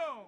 zone.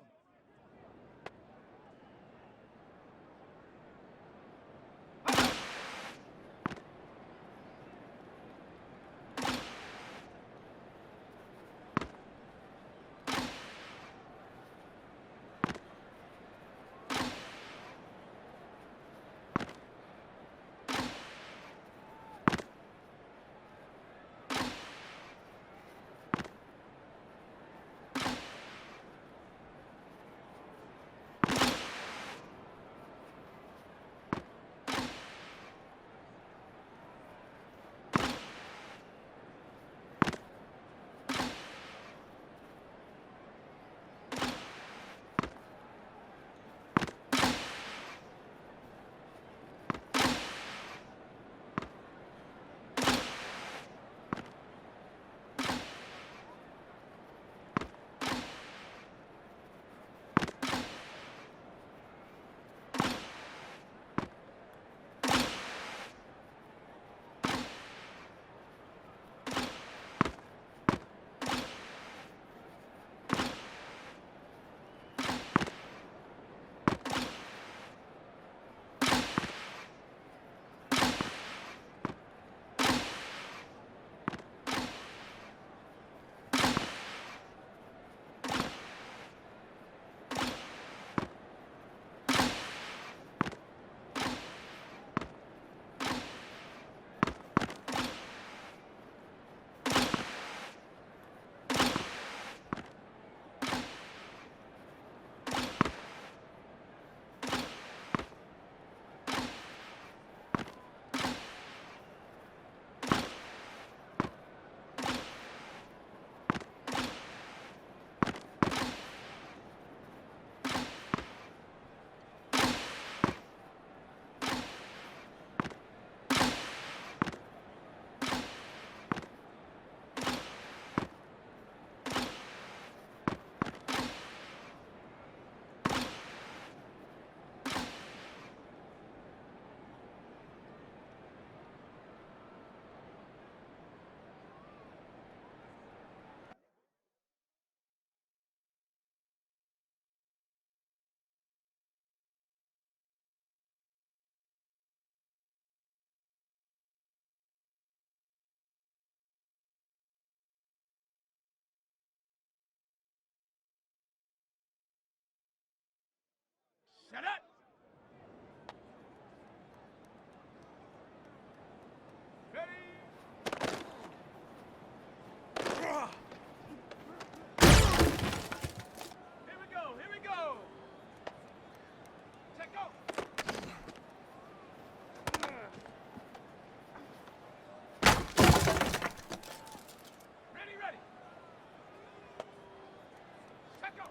Set up! Ready! Here we go, here we go! Check go! Ready, ready! Check go!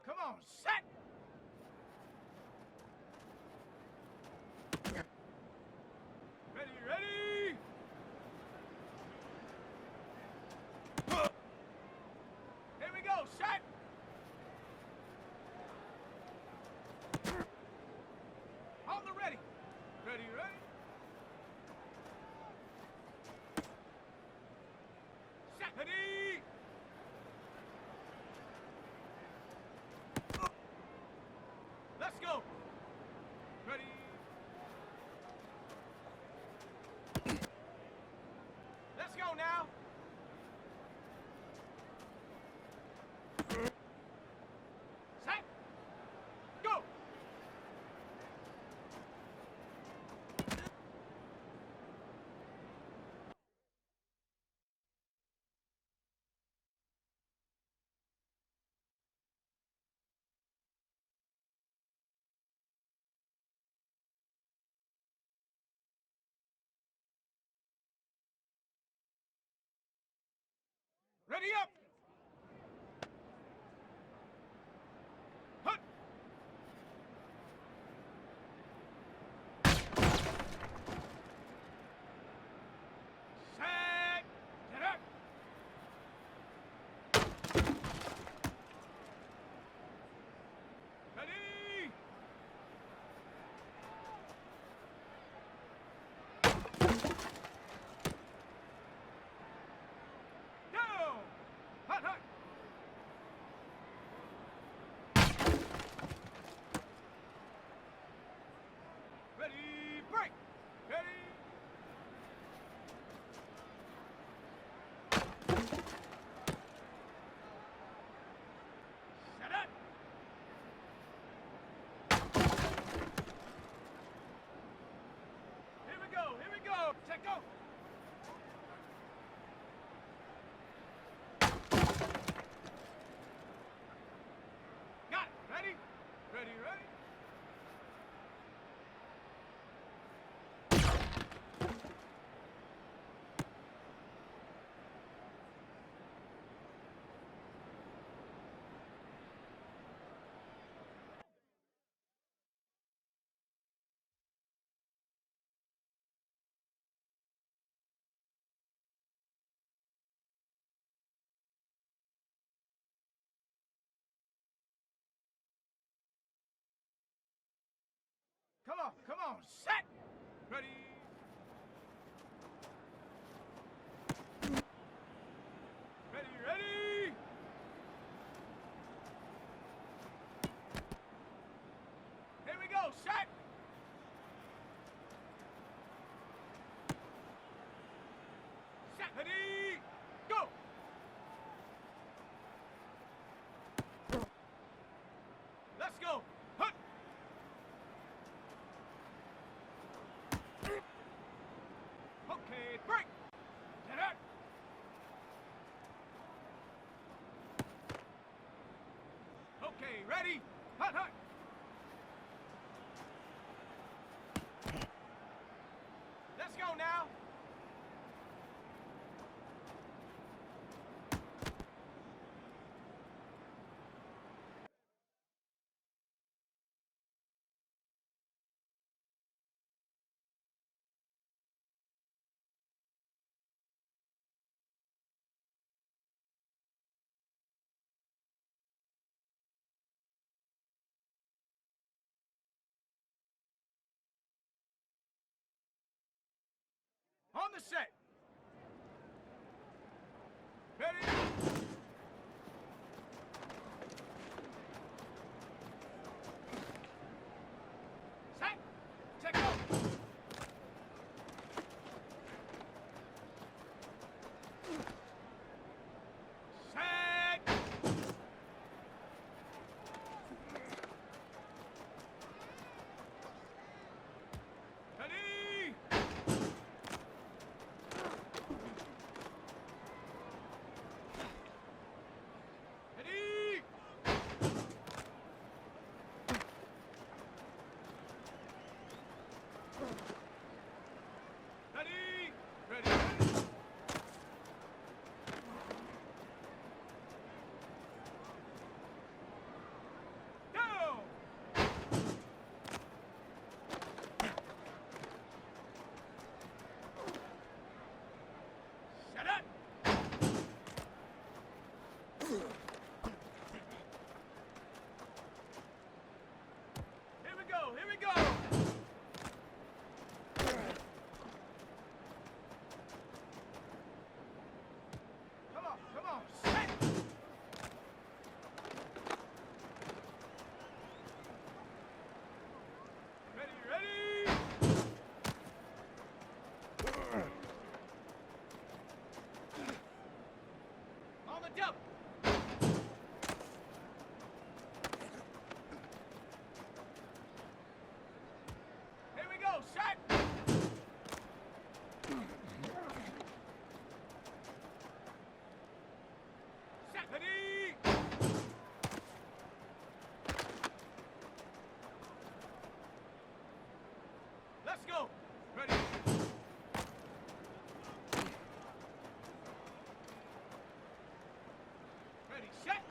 Come on, set! Ready, ready! Here we go, set! On the ready! Ready, ready! Set! Ready! Let's go! Ready? Let's go now! Set! Go! Ready up! Hut! Set up. Here we go. Here we go. Check go. Got it. Ready? Ready, ready. Come on, set! Ready? Ready, ready! Here we go, set! Set, ready, go! Let's go! Hunt! Okay, break! Get out! Okay, ready? Hunt, hunt! Let's go now! On the set. Ready? Set. Check go. Set. Ready? Ready? Ready? Ready? Go! Set up! Here we go, here we go! Come on, set! Ready, ready! On the double! Here we go, set! Set, ready! Let's go! Ready? Ready, set!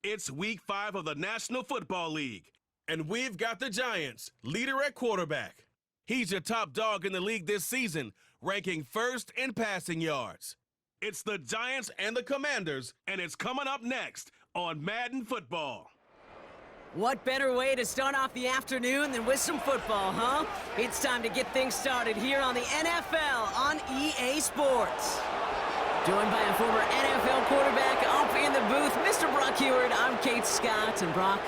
It's Week 5 of the National Football League, and we've got the Giants, leader at quarterback. He's your top dog in the league this season, ranking first in passing yards. It's the Giants and the Commanders, and it's coming up next on Madden Football. What better way to start off the afternoon than with some football, huh? It's time to get things started here on the NFL on EA Sports. Joined by a former NFL quarterback up in the booth, Mr. Brock Heward. I'm Kate Scott, and Brock,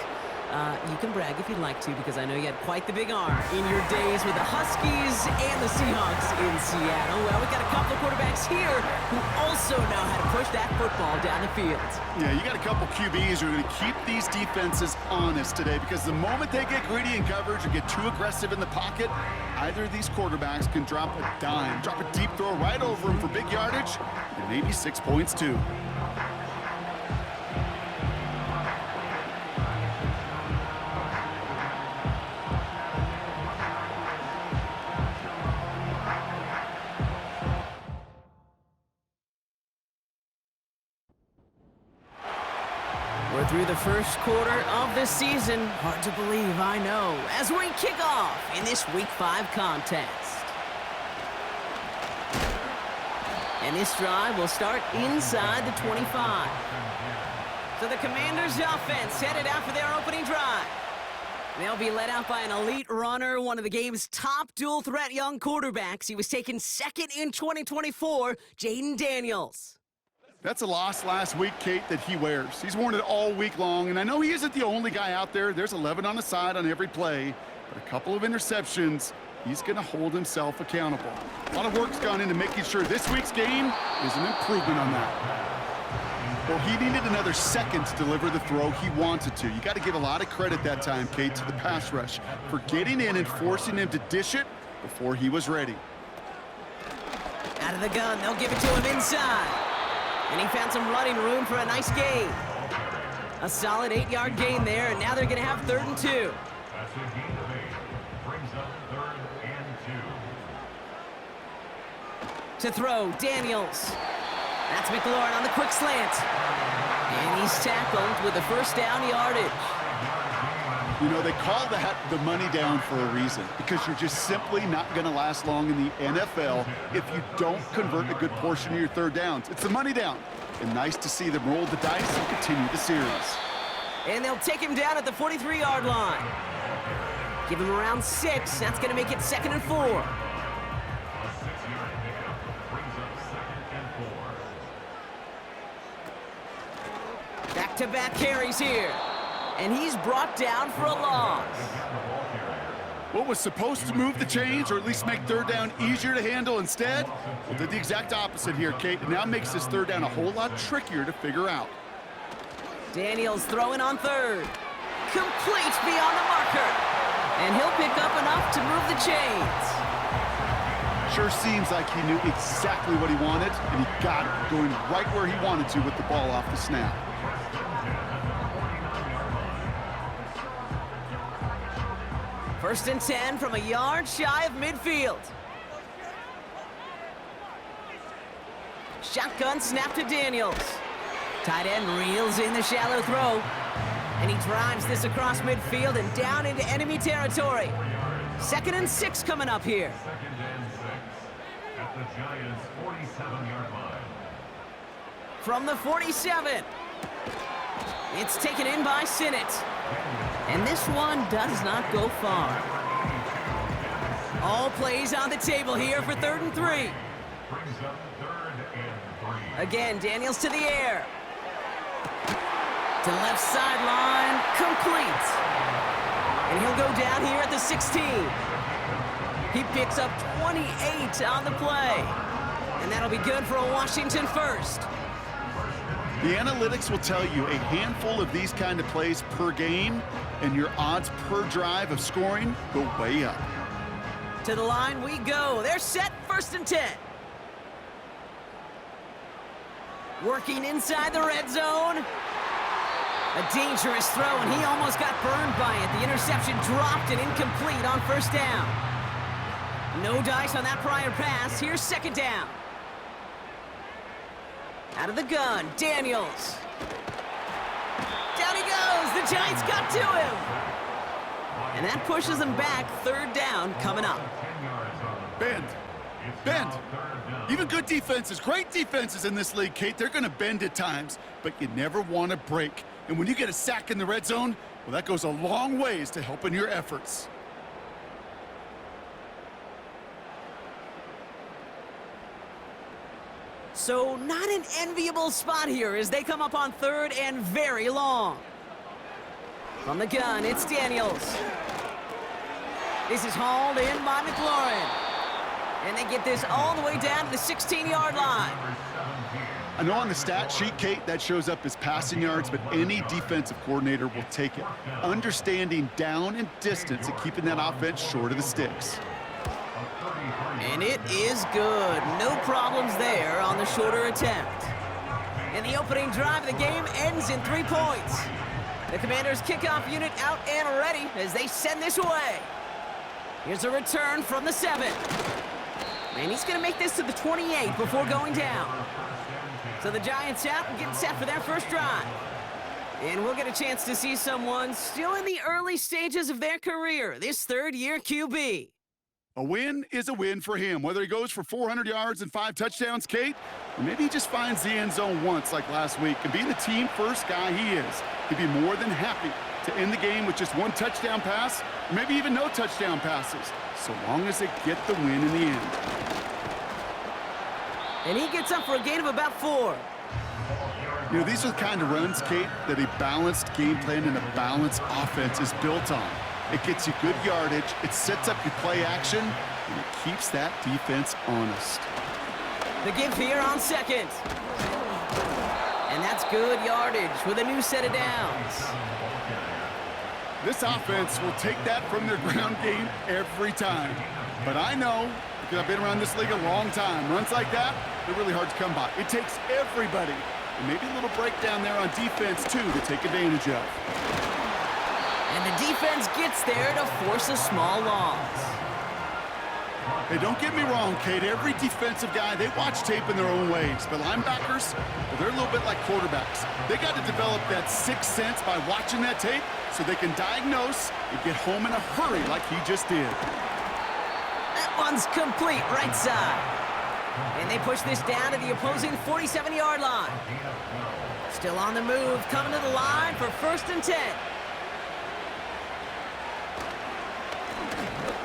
you can brag if you'd like to, because I know you had quite the big arm in your days with the Huskies and the Seahawks in Seattle. Well, we've got a couple of quarterbacks here who also know how to push that football down the field. Yeah, you got a couple QBs who are going to keep these defenses honest today, because the moment they get greedy in coverage or get too aggressive in the pocket, either of these quarterbacks can drop a dime, drop a deep throw right over him for big yardage, and maybe 6 points too. We're through the first quarter of the season. Hard to believe, I know, as we kick off in this Week 5 contest. And this drive will start inside the 25. So the Commanders' offense headed out for their opening drive. They'll be led out by an elite runner, one of the game's top dual-threat young quarterbacks. He was taken second in 2024, Jaden Daniels. That's a loss last week, Kate, that he wears. He's worn it all week long, and I know he isn't the only guy out there. There's 11 on the side on every play, but a couple of interceptions, he's going to hold himself accountable. A lot of work's gone into making sure this week's game is an improvement on that. Well, he needed another second to deliver the throw he wanted to. You got to give a lot of credit that time, Kate, to the pass rush for getting in and forcing him to dish it before he was ready. Out of the gun, they'll give it to him inside. And he found some running room for a nice gain. A solid 8-yard gain there, and now they're going to have 3rd and 2. That's a gain of 8. Brings up 3rd and 2. To throw, Daniels. That's McLaurin on the quick slant. And he's tackled with the first down yardage. You know, they call that the money down for a reason, because you're just simply not going to last long in the NFL if you don't convert a good portion of your third downs. It's the money down. And nice to see them roll the dice and continue the series. And they'll take him down at the 43-yard line. Give him around 6. That's going to make it 2nd and 4. A 6-yard pickup brings up 2nd and 4. Back-to-back carries here. And he's brought down for a loss. What was supposed to move the chains, or at least make third down easier to handle instead, well, did the exact opposite here, Kate. It now makes this third down a whole lot trickier to figure out. Daniels throwing on 3rd. Complete beyond the marker. And he'll pick up enough to move the chains. Sure seems like he knew exactly what he wanted, and he got it, going right where he wanted to with the ball off the snap. First and 10 from a yard shy of midfield. Shotgun snap to Daniels. Tight end reels in the shallow throw. And he drives this across midfield and down into enemy territory. 2nd and 6 coming up here. 2nd and 6 at the Giants' 47-yard line. From the 47. It's taken in by Sinnott. And this one does not go far. All plays on the table here for 3rd and 3. Brings up 3rd and 3. Again, Daniels to the air. To left sideline, complete. And he'll go down here at the 16. He picks up 28 on the play. And that'll be good for a Washington first. The analytics will tell you a handful of these kind of plays per game, and your odds per drive of scoring go way up. To the line we go. They're set, 1st and 10. Working inside the red zone. A dangerous throw, and he almost got burned by it. The interception dropped and incomplete on 1st down. No dice on that prior pass. Here's 2nd down. Out of the gun, Daniels. Down The Giants got to him. And that pushes them back. Third down coming up. Bend. Bend. Even good defenses, great defenses in this league, Kate, they're going to bend at times, but you never want to break. And when you get a sack in the red zone, well, that goes a long ways to helping your efforts. So not an enviable spot here as they come up on third and very long. From the gun, it's Daniels. This is hauled in by McLaurin. And they get this all the way down to the 16-yard line. I know on the stat sheet, Kate, that shows up as passing yards, but any defensive coordinator will take it. Understanding down and distance and keeping that offense short of the sticks. And it is good. No problems there on the shorter attempt. And the opening drive of the game ends in 3 points. The Commanders' kickoff unit out and ready as they send this away. Here's a return from the 7. And he's going to make this to the 28 before going down. So the Giants out and getting set for their first drive. And we'll get a chance to see someone still in the early stages of their career, this third-year QB. A win is a win for him, whether he goes for 400 yards and 5 touchdowns, Kate, or maybe he just finds the end zone once like last week. And being the team-first guy he is, he'd be more than happy to end the game with just 1 touchdown pass, or maybe even no touchdown passes, so long as they get the win in the end. And he gets up for a gain of about 4. You know, these are the kind of runs, Kate, that a balanced game plan and a balanced offense is built on. It gets you good yardage, it sets up your play action, and it keeps that defense honest. The give here on second. And that's good yardage with a new set of downs. This offense will take that from their ground game every time. But I know, because I've been around this league a long time, runs like that, they're really hard to come by. It takes everybody, and maybe a little breakdown there on defense, too, to take advantage of. And the defense gets there to force a small loss. Hey, don't get me wrong, Kate. Every defensive guy, they watch tape in their own ways. But linebackers, well, they're a little bit like quarterbacks. They got to develop that sixth sense by watching that tape so they can diagnose and get home in a hurry like he just did. That one's complete right side. And they push this down to the opposing 47-yard line. Still on the move, coming to the line for 1st and 10.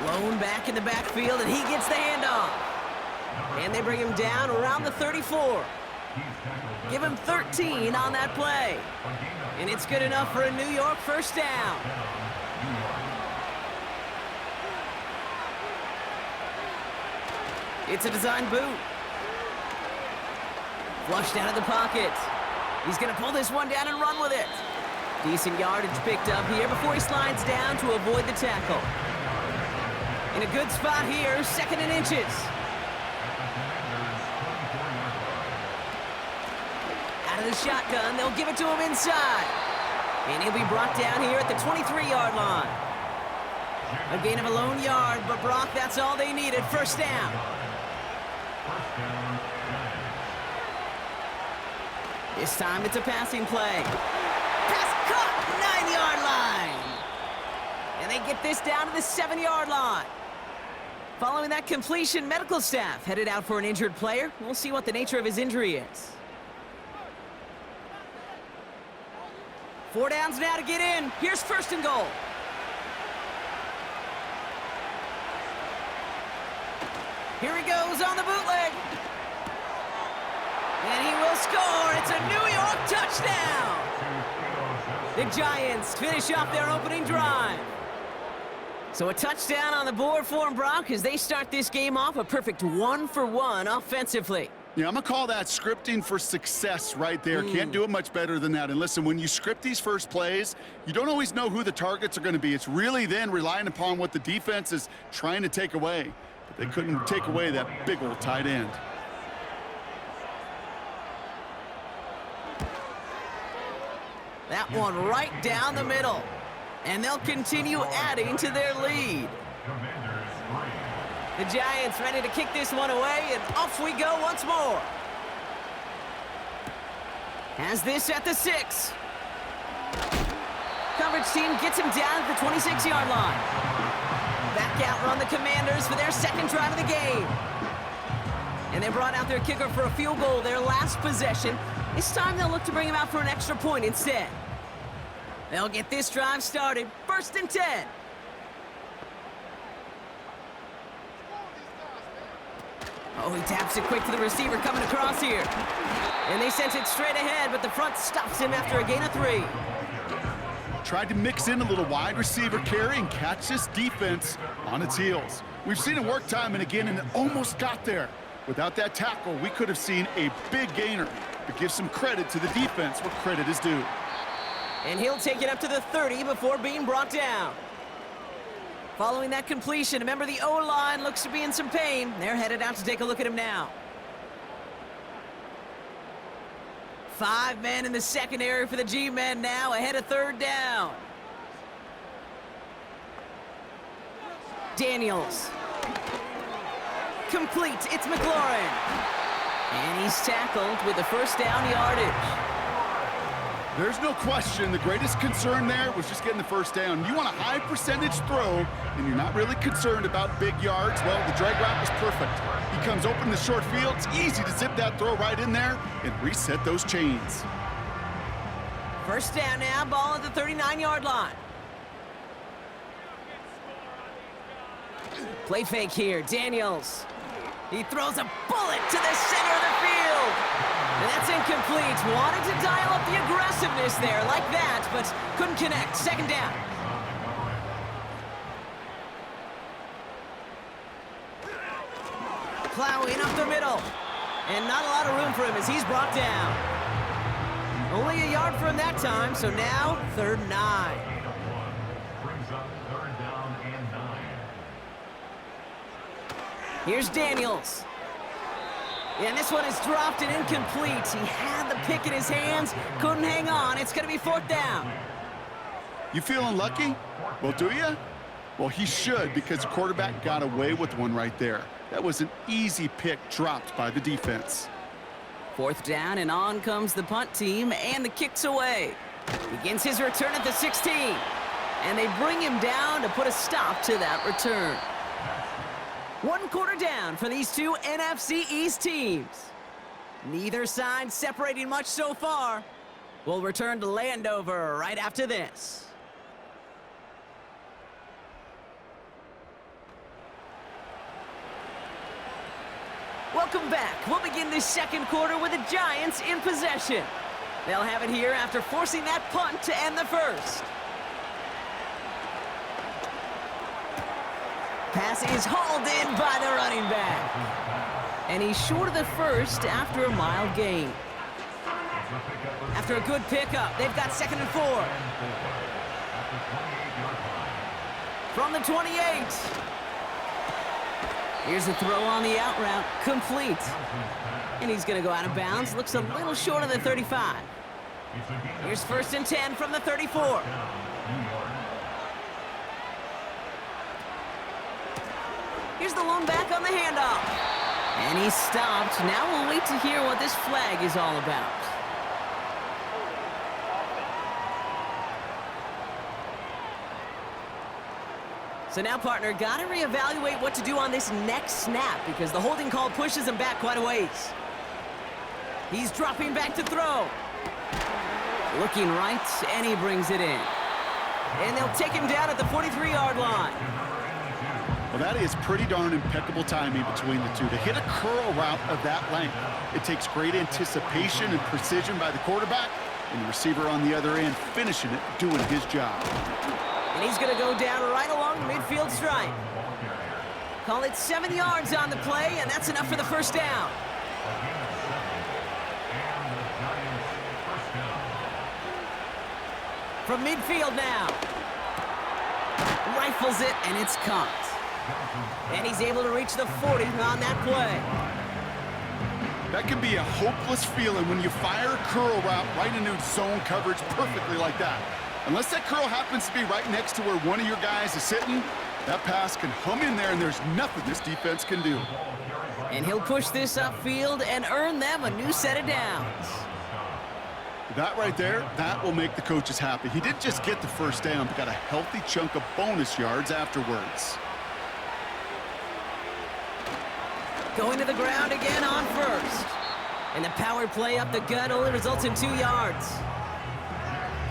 Lone back in the backfield, and he gets the handoff. And they bring him down around the 34. Give him 13 on that play. And it's good enough for a New York first down. It's a design boot. Flushed out of the pocket. He's going to pull this one down and run with it. Decent yardage picked up here before he slides down to avoid the tackle. In a good spot here, 2nd and inches. Out of the shotgun, they'll give it to him inside. And he'll be brought down here at the 23-yard line. A gain of a lone yard, but Brock, that's all they needed. First down. This time it's a passing play. Pass caught, 9-yard line. And they get this down to the 7-yard line. Following that completion, medical staff headed out for an injured player. We'll see what the nature of his injury is. 4 downs now to get in. Here's 1st and goal. Here he goes on the bootleg. And he will score. It's a New York touchdown. The Giants finish off their opening drive. So a touchdown on the board for them, Brock, as they start this game off a perfect 1-for-1 offensively. Yeah, I'm going to call that scripting for success right there. Can't do it much better than that. And listen, when you script these first plays, you don't always know who the targets are going to be. It's really then relying upon what the defense is trying to take away. But they couldn't take away that big old tight end. That one right down the middle. And they'll continue adding to their lead. The Giants ready to kick this one away, and off we go once more. Has this at the 6. coverage team gets him down at the 26-yard line. Back out run the Commanders for their second drive of the game. And they brought out their kicker for a field goal their last possession. This time they'll look to bring him out for an extra point instead. They'll get this drive started. 1st and 10. Oh, he taps it quick to the receiver coming across here. And they sent it straight ahead, but the front stops him after a gain of 3. Tried to mix in a little wide receiver carry and catch this defense on its heels. We've seen it work time and again, and it almost got there. Without that tackle, we could have seen a big gainer. But give some credit to the defense where credit is due. And he'll take it up to the 30 before being brought down. Following that completion, a member of the O-line looks to be in some pain. They're headed out to take a look at him now. 5 men in the secondary for the G-men now, ahead of 3rd down. Daniels. Complete, it's McLaurin. And he's tackled with the 1st down yardage. There's no question the greatest concern there was just getting the 1st down. You want a high percentage throw, and you're not really concerned about big yards. Well, the drag route was perfect. He comes open in the short field. It's easy to zip that throw right in there and reset those chains. 1st down now, ball at the 39-yard line. Play fake here, Daniels. He throws a bullet to the center of the field. And that's incomplete. Wanted to dial up the aggressiveness there like that, but couldn't connect. 2nd down. Plowing up the middle. And not a lot of room for him as he's brought down. Only a yard for him that time, so now 3rd and 9. Brings up 3rd down and 9. Here's Daniels. And this one is dropped and incomplete. He had the pick in his hands, couldn't hang on. It's going to be 4th down. You feeling lucky? Well, do you? Well, he should, because the quarterback got away with one right there. That was an easy pick dropped by the defense. 4th down, and on comes the punt team, and the kick's away. Begins his return at the 16. And they bring him down to put a stop to that return. 1 quarter down for these two NFC East teams. Neither side separating much so far. We'll return to Landover right after this. Welcome back. We'll begin this 2nd quarter with the Giants in possession. They'll have it here after forcing that punt to end the 1st. Pass is hauled in by the running back. And he's short of the 1st after a mild gain. After a good pickup, they've got 2nd and 4. From the 28. Here's a throw on the out route, complete. And he's going to go out of bounds. Looks a little short of the 35. Here's 1st and 10 from the 34. Here's the lone back on the handoff. And he's stopped. Now we'll wait to hear what this flag is all about. So now, partner, got to reevaluate what to do on this next snap because the holding call pushes him back quite a ways. He's dropping back to throw. Looking right, and he brings it in. And they'll take him down at the 43-yard line. Well, that is pretty darn impeccable timing between the two. To hit a curl route of that length, it takes great anticipation and precision by the quarterback, and the receiver on the other end finishing it, doing his job. And he's going to go down right along the midfield stripe. Call it 7 yards on the play, and that's enough for the 1st down. From midfield now. Rifles it, and it's caught. And he's able to reach the 40 on that play. That can be a hopeless feeling when you fire a curl route right into zone coverage perfectly like that. Unless that curl happens to be right next to where one of your guys is sitting, that pass can hum in there, and there's nothing this defense can do. And he'll push this upfield and earn them a new set of downs. That right there, that will make the coaches happy. He didn't just get the first down, but got a healthy chunk of bonus yards afterwards. Going to the ground again on first. And the power play up the gut only results in 2 yards.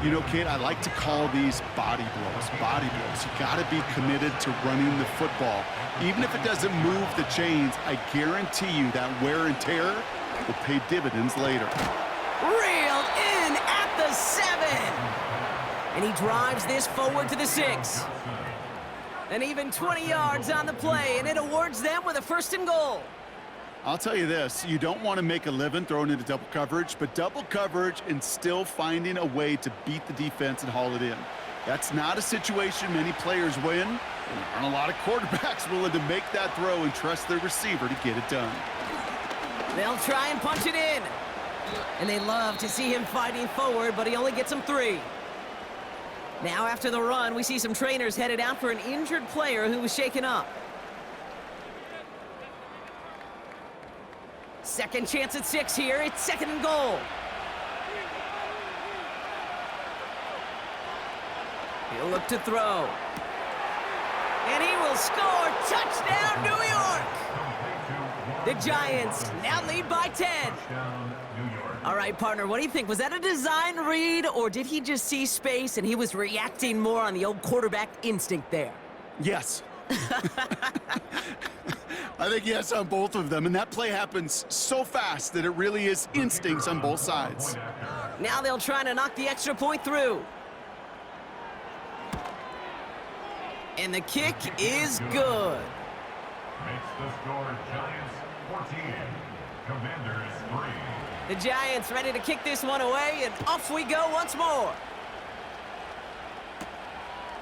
You know, kid, I like to call these body blows. Body blows. You got to be committed to running the football. Even if it doesn't move the chains, I guarantee you that wear and tear will pay dividends later. Reeled in at the 7. And he drives this forward to the 6. And even 20 yards on the play, and it awards them with a 1st and goal. I'll tell you this, you don't want to make a living throwing into double coverage, but double coverage and still finding a way to beat the defense and haul it in. That's not a situation many players win, and there aren't a lot of quarterbacks willing to make that throw and trust their receiver to get it done. They'll try and punch it in. And they love to see him fighting forward, but he only gets them 3. Now after the run, we see some trainers headed out for an injured player who was shaken up. Second chance at 6 here. It's 2nd and goal. He'll look to throw. And he will score. Touchdown, New York! The Giants now lead by 10. All right, partner, what do you think? Was that a design read, or did he just see space and he was reacting more on the old quarterback instinct there? Yes. I think yes on both of them, and that play happens so fast that it really is instincts on both sides. Now they'll try to knock the extra point through. And the kick is good. Makes the score Giants 14, Commanders 3. The Giants ready to kick this one away, and off we go once more.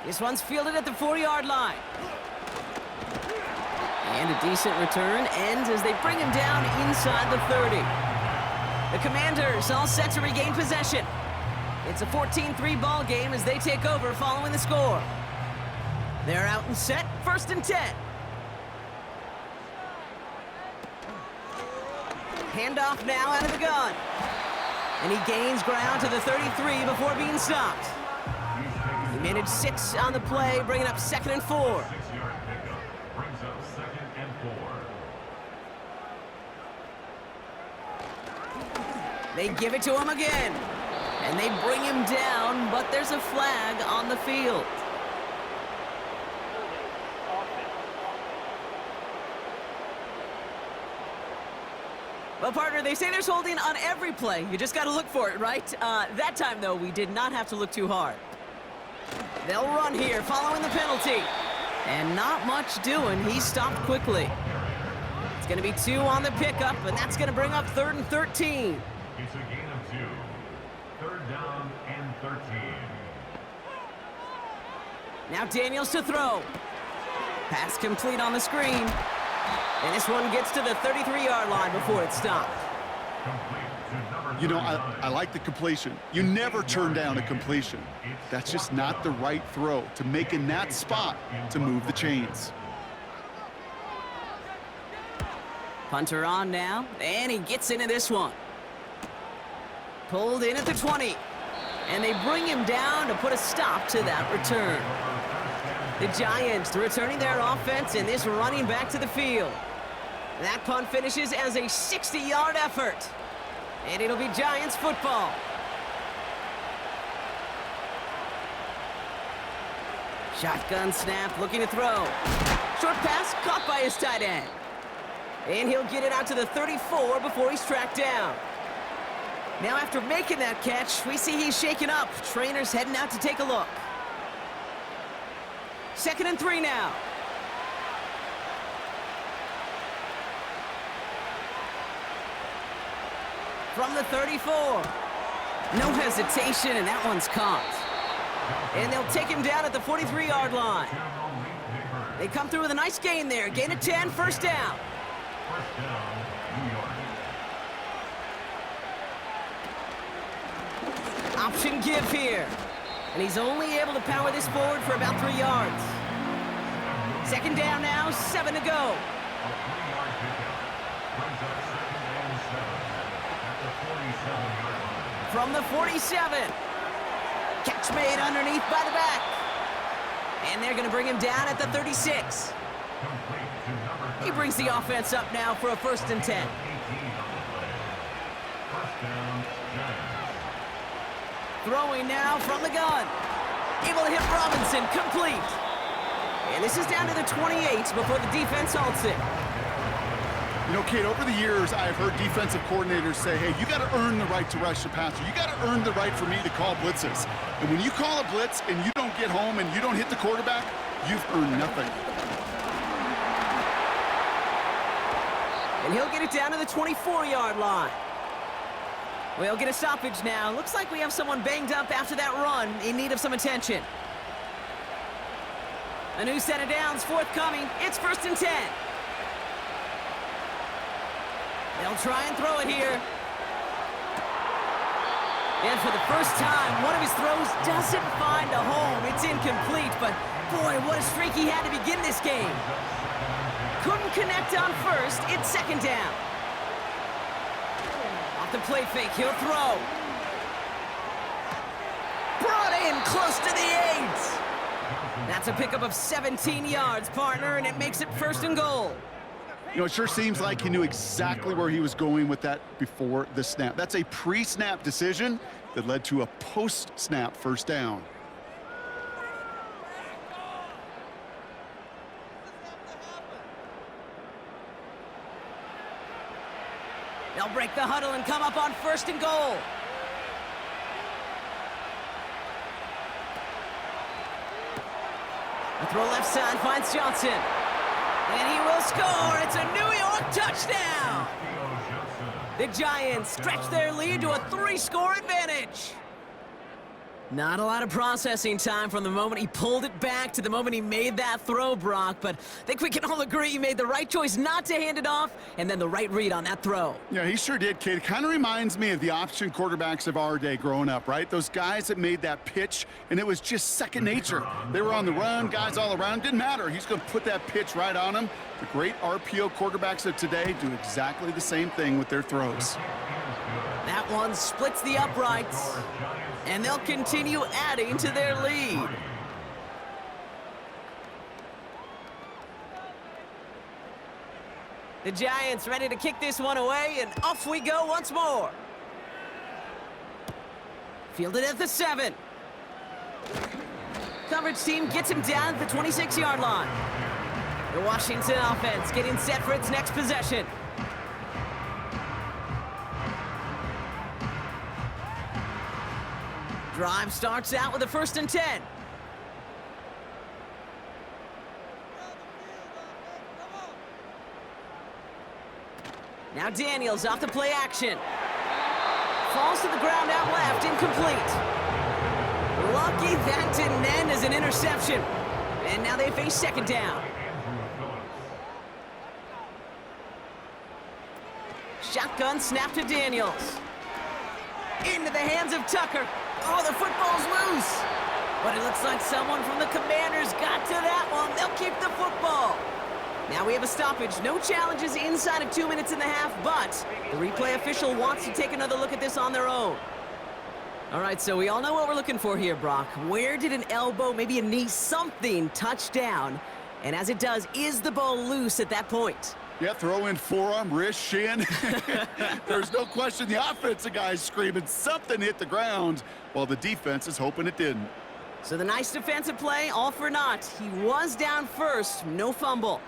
This one's fielded at the 4-yard line. And a decent return ends as they bring him down inside the 30. The Commanders all set to regain possession. It's a 14-3 ball game as they take over following the score. They're out and set, 1st and 10. Handoff now out of the gun. And he gains ground to the 33 before being stopped. He managed 6 on the play, bringing up 2nd and 4. 6-yard pickup brings up 2nd and 4. They give it to him again. And they bring him down, but there's a flag on the field. Well, partner, they say there's holding on every play. You just got to look for it, right? That time, though, we did not have to look too hard. They'll run here following the penalty. And not much doing. He stopped quickly. It's going to be 2 on the pickup, and that's going to bring up 3rd and 13. It's a gain of 2. 3rd down and 13. Now Daniels to throw. Pass complete on the screen. And this one gets to the 33-yard line before it's stopped. You know, I like the completion. You never turn down a completion. That's just not the right throw to make in that spot to move the chains. Punter on now, and he gets into this one. Pulled in at the 20. And they bring him down to put a stop to that return. The Giants returning their offense and this running back to the field. That punt finishes as a 60-yard effort. And it'll be Giants football. Shotgun snap, looking to throw. Short pass caught by his tight end. And he'll get it out to the 34 before he's tracked down. Now after making that catch, we see he's shaken up. Trainers heading out to take a look. 2nd and 3 now. From the 34. No hesitation, and that one's caught. And they'll take him down at the 43-yard line. They come through with a nice gain there. Gain of 10, 1st down. 1st down, New York. Option give here. And he's only able to power this forward for about 3 yards. 2nd down now, 7 to go. A 3-yard pickup brings up 2nd and 7 at the 47-yard line. from the 47. Catch made underneath by the back. And they're going to bring him down at the 36. He brings the offense up now for a 1st and 10. Throwing now from the gun. Able to hit Robinson, complete. And this is down to the 28 before the defense halts it. You know, Kate, over the years, I've heard defensive coordinators say, hey, you got to earn the right to rush the passer. You got to earn the right for me to call blitzes. And when you call a blitz and you don't get home and you don't hit the quarterback, you've earned nothing. And he'll get it down to the 24-yard line. We'll get a stoppage now. Looks like we have someone banged up after that run in need of some attention. A new set of downs forthcoming. It's 1st and 10. They'll try and throw it here. And for the first time, one of his throws doesn't find a home. It's incomplete, but boy, what a streak he had to begin this game. Couldn't connect on first. It's 2nd down. Off the play fake, he'll throw. Brought in close to the 8. That's a pickup of 17 yards, partner, and it makes it 1st and goal. You know, it sure seems like he knew exactly where he was going with that before the snap. That's a pre-snap decision that led to a post-snap 1st down. They'll break the huddle and come up on 1st and goal. The throw left side finds Johnson. And he will score. It's a New York touchdown. The Giants stretch their lead to a 3-score advantage. Not a lot of processing time from the moment he pulled it back to the moment he made that throw, Brock, but I think we can all agree he made the right choice not to hand it off, and then the right read on that throw. Yeah, he sure did, Kate. It kind of reminds me of the option quarterbacks of our day growing up, right? Those guys that made that pitch, and it was just second nature. They were on the run, guys all around. Didn't matter. He's going to put that pitch right on him. The great RPO quarterbacks of today do exactly the same thing with their throws. That one splits the uprights, and they'll continue adding to their lead. The Giants ready to kick this one away, and off we go once more. Fielded at the 7. Coverage team gets him down at the 26-yard line. The Washington offense getting set for its next possession. Drive starts out with a 1st and 10. Now Daniels off the play action. Falls to the ground out left, incomplete. Lucky that didn't end as an interception. And now they face 2nd down. Shotgun snap to Daniels. Into the hands of Tucker. Oh, the football's loose. But it looks like someone from the Commanders got to that one. They'll keep the football. Now we have a stoppage. No challenges inside of 2 minutes and a half, but the replay official wants to take another look at this on their own. All right, so we all know what we're looking for here, Brock. Where did an elbow, maybe a knee, something touch down? And as it does, is the ball loose at that point? Yeah, throw in forearm, wrist, shin. There's no question the offensive guy's screaming something hit the ground while the defense is hoping it didn't. So the nice defensive play, all for naught. He was down first, no fumble.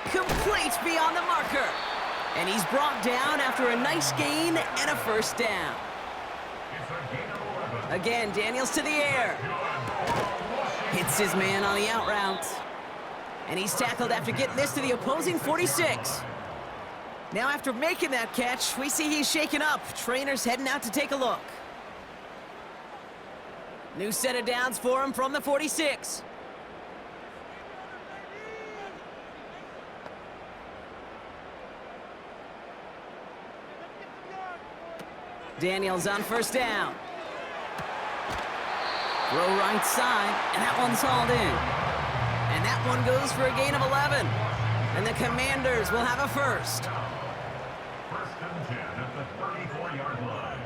Complete beyond the marker. And he's brought down after a nice gain and a 1st down. Again, Daniels to the air. Hits his man on the out route. And he's tackled after getting this to the opposing 46. Now after making that catch, we see he's shaken up. Trainer's heading out to take a look. New set of downs for him from the 46. Daniels on 1st down. Throw right side, and that one's hauled in. And that one goes for a gain of 11. And the Commanders will have a 1st. 1st and and 10 at the 34-yard line.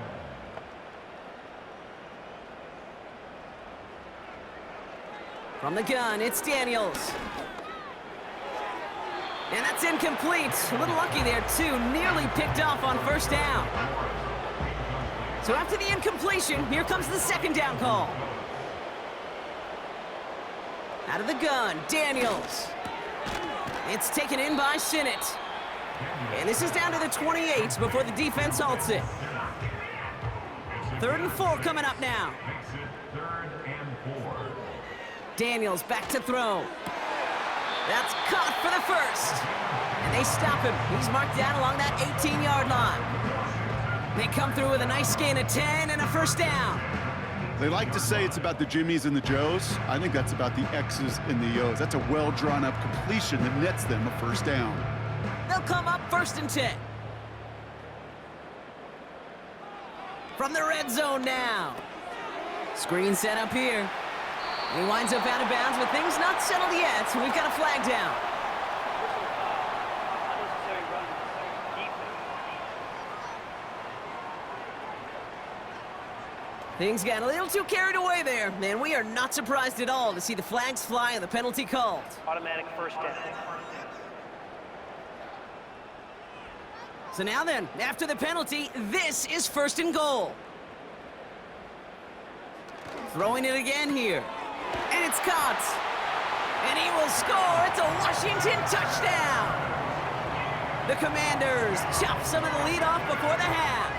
From the gun, it's Daniels. And that's incomplete. A little lucky there, too. Nearly picked off on first down. So after the incompletion, here comes the second down call. Out of the gun, Daniels. It's taken in by Sinnott. And this is down to the 28 before the defense halts it. 3rd and 4 coming up now. Makes it 3rd and 4. Daniels back to throw. That's caught for the first. And they stop him. He's marked down along that 18-yard line. They come through with a nice gain of 10 and a first down. They like to say it's about the Jimmies and the Joes. I think that's about the X's and the O's. That's a well-drawn-up completion that nets them a first down. They'll come up 1st and 10. From the red zone now. Screen set up here. He winds up out of bounds with things not settled yet, so we've got a flag down. Things got a little too carried away there, and we are not surprised at all to see the flags fly and the penalty called. Automatic first down. So now then, after the penalty, this is 1st and goal. Throwing it again here. And it's caught. And he will score. It's a Washington touchdown. The Commanders chop some of the lead off before the half.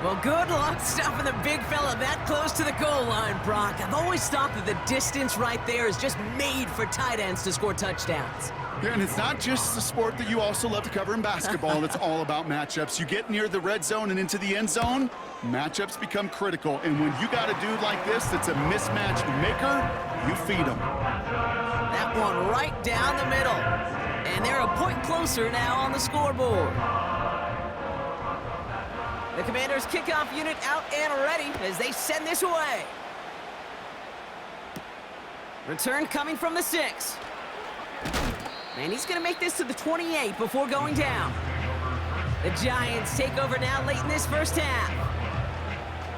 Well, good luck stopping the big fella that close to the goal line, Brock. I've always thought that the distance right there is just made for tight ends to score touchdowns. Yeah, and it's not just the sport that you also love to cover in basketball. It's all about matchups. You get near the red zone and into the end zone, matchups become critical. And when you got a dude like this that's a mismatch maker, you feed him. That one right down the middle. And they're a point closer now on the scoreboard. The Commanders' kickoff unit out and ready as they send this away. Return coming from the 6. And he's going to make this to the 28 before going down. The Giants take over now late in this first half.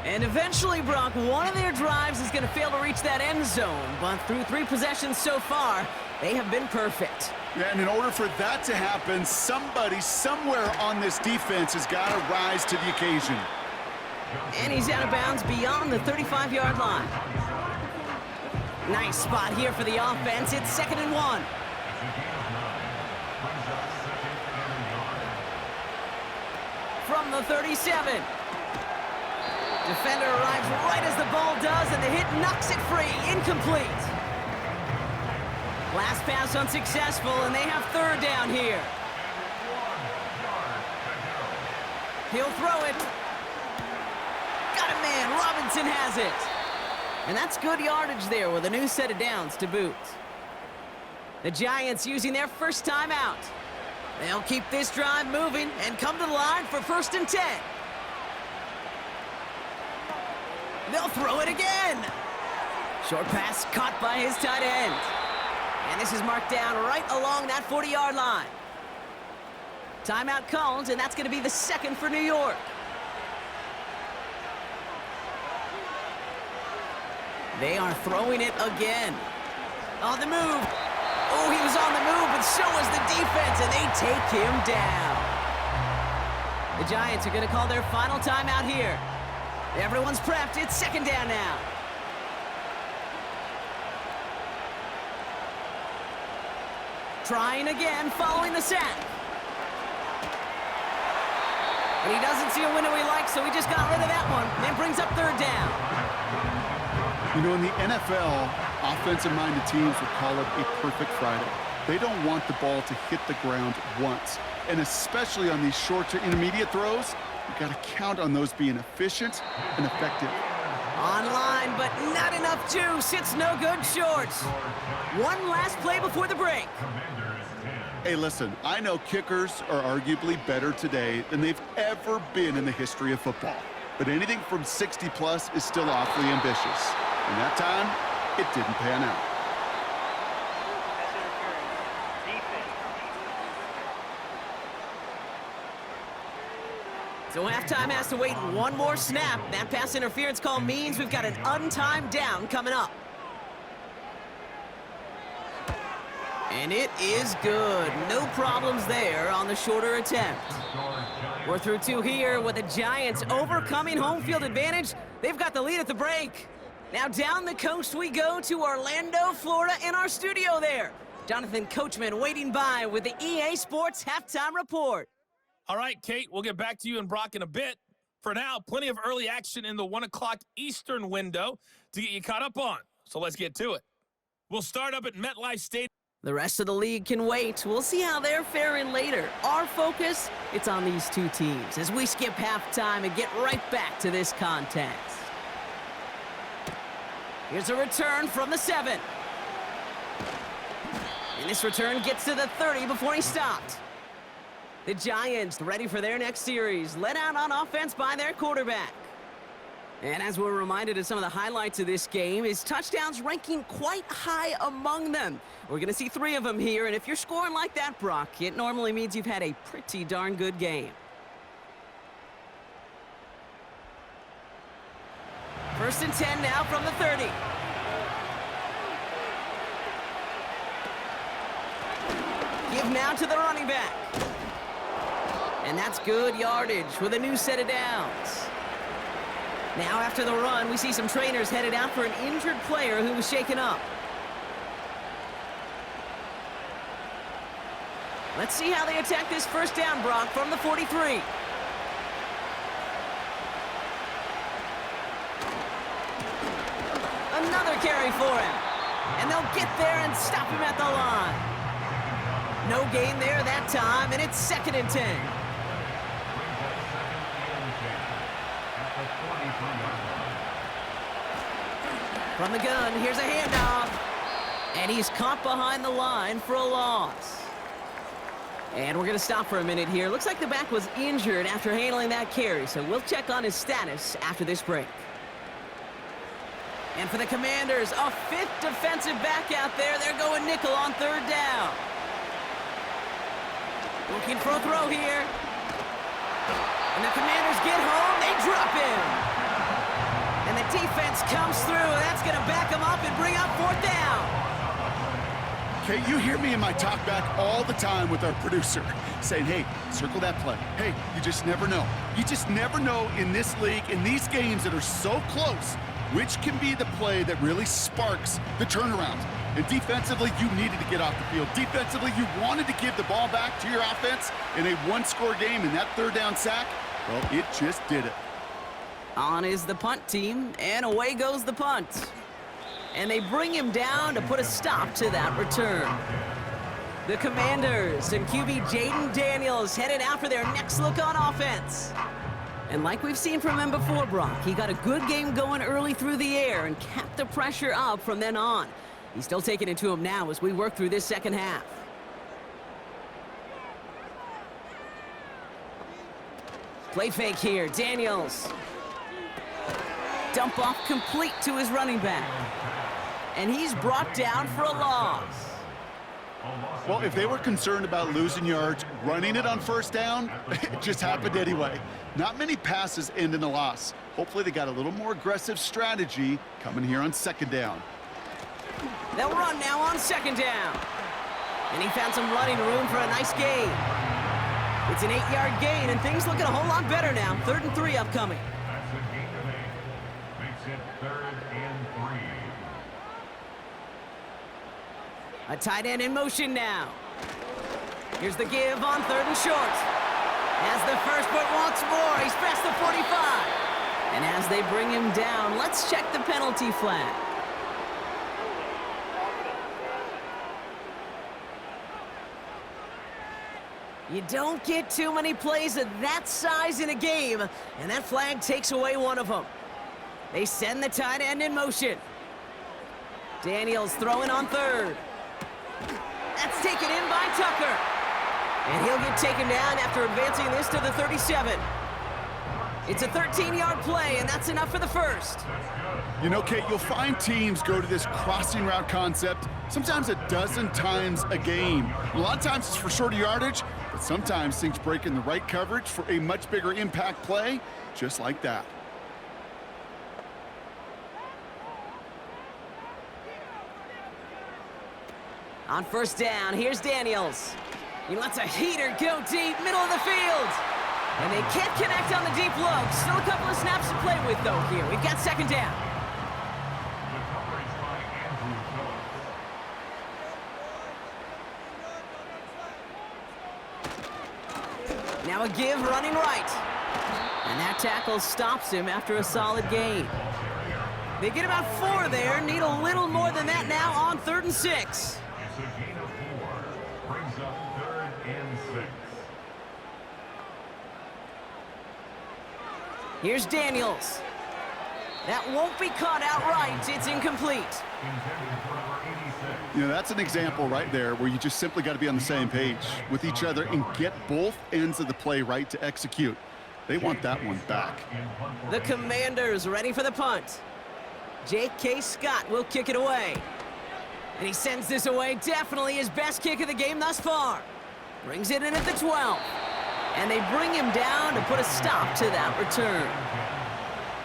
And eventually, Brock, one of their drives is going to fail to reach that end zone. But through 3 possessions so far, they have been perfect. Yeah, and in order for that to happen, somebody somewhere on this defense has got to rise to the occasion. And he's out of bounds beyond the 35-yard line. Nice spot here for the offense. It's 2nd and 1. From the 37. Defender arrives right as the ball does, and the hit knocks it free. Incomplete. Last pass unsuccessful, and they have 3rd down here. He'll throw it. Got a man. Robinson has it. And that's good yardage there with a new set of downs to boot. The Giants using their first timeout. They'll keep this drive moving and come to the line for 1st and 10. They'll throw it again. Short pass caught by his tight end. And this is marked down right along that 40-yard line. Timeout called, and that's going to be the 2nd for New York. They are throwing it again. On the move. Oh, he was on the move, but so was the defense, and they take him down. The Giants are going to call their final timeout here. Everyone's prepped. It's 2nd down now. Trying again, following the sack. And he doesn't see a window he likes, so he just got rid of that one. Then brings up 3rd down. You know, in the NFL, offensive-minded teams would call it a perfect Friday. They don't want the ball to hit the ground once. And especially on these short to intermediate throws, you got to count on those being efficient and effective. Online, but not enough juice. It's no good short. One last play before the break. Hey, listen, I know kickers are arguably better today than they've ever been in the history of football. But anything from 60-plus is still awfully ambitious. And that time, it didn't pan out. Defense. So halftime has to wait one more snap. That pass interference call means we've got an untimed down coming up. And it is good. No problems there on the shorter attempt. We're through 2 here with the Giants overcoming home field advantage. They've got the lead at the break. Now down the coast we go to Orlando, Florida in our studio there. Jonathan Coachman waiting by with the EA Sports Halftime Report. All right, Kate, we'll get back to you and Brock in a bit. For now, plenty of early action in the 1 o'clock Eastern window to get you caught up on. So let's get to it. We'll start up at MetLife Stadium. The rest of the league can wait. We'll see how they're faring later. Our focus, it's on these 2 teams as we skip halftime and get right back to this contest. Here's a return from the 7. And this return gets to the 30 before he stopped. The Giants ready for their next series, led out on offense by their quarterback. And as we're reminded of some of the highlights of this game, his touchdowns ranking quite high among them. We're going to see 3 of them here, and if you're scoring like that, Brock, it normally means you've had a pretty darn good game. First and 10 now from the 30. Give now to the running back. And that's good yardage with a new set of downs. Now after the run, we see some trainers headed out for an injured player who was shaken up. Let's see how they attack this first down, Brock, from the 43. Another carry for him. And they'll get there and stop him at the line. No gain there that time, and it's 2nd and 10. From the gun, here's a handoff. And he's caught behind the line for a loss. And we're going to stop for a minute here. Looks like the back was injured after handling that carry, so we'll check on his status after this break. And for the Commanders, a 5th defensive back out there. They're going nickel on 3rd down. Looking for a throw here. And the Commanders get home. They drop him. And the defense comes through. That's going to back them up and bring up 4th down. Okay, you hear me in my talk back all the time with our producer saying, hey, circle that play. Hey, you just never know. You just never know in this league, in these games that are so close, which can be the play that really sparks the turnaround. And defensively, you needed to get off the field. Defensively, you wanted to give the ball back to your offense in a 1-score game, and that 3rd down sack, well, it just did it. On is the punt team, and away goes the punt. And they bring him down to put a stop to that return. The Commanders and QB Jaden Daniels headed out for their next look on offense. And like we've seen from him before, Brock, he got a good game going early through the air and kept the pressure up from then on. He's still taking it to him now as we work through this second half. Play fake here, Daniels. Dump off complete to his running back. And he's brought down for a loss. Well, if they were concerned about losing yards, running it on 1st down, it just happened anyway. Not many passes end in a loss. Hopefully they got a little more aggressive strategy coming here on 2nd down. They'll run now on 2nd down. And he found some running room for a nice gain. It's an 8-yard gain, and things looking a whole lot better now. 3rd and 3 upcoming. That's a gain to make. Makes it 3rd and 3. A tight end in motion now. Here's the give on 3rd and short. Has the first, but once more, he's past the 45. And as they bring him down, let's check the penalty flag. You don't get too many plays of that size in a game, and that flag takes away one of them. They send the tight end in motion. Daniels throwing on 3rd. That's taken in by Tucker. And he'll get taken down after advancing this to the 37. It's a 13-yard play, and that's enough for the first. You know, Kate, you'll find teams go to this crossing route concept sometimes a dozen times a game. A lot of times it's for shorter yardage, But sometimes things break in the right coverage for a much bigger impact play, just like that. On first down, here's Daniels. He lets a heater go deep, middle of the field. And they can't connect on the deep look. Still a couple of snaps to play with, though, here. We've got second down. The coverage by Andrew Phillips. Now a give running right. And that tackle stops him after a solid gain. They get about 4 there. Need a little more than that now on 3rd and 6. It's a gain of 4. Brings up 3rd and 6. Here's Daniels. That won't be caught outright. It's incomplete. Intended for number 86. You know, that's an example right there where you just simply got to be on the same page with each other and get both ends of the play right to execute. They want that one back. The Commanders ready for the punt. J.K. Scott will kick it away. And he sends this away. Definitely his best kick of the game thus far. Brings it in at the 12. And they bring him down to put a stop to that return.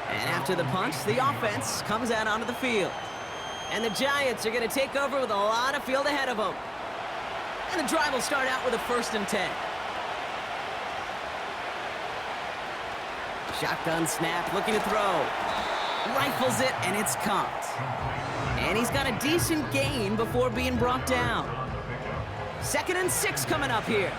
And after the punt, the offense comes out onto the field. And the Giants are going to take over with a lot of field ahead of them. And the drive will start out with a 1st and 10. Shotgun snap, looking to throw. Rifles it, and it's caught. And he's got a decent gain before being brought down. 2nd and 6 coming up here.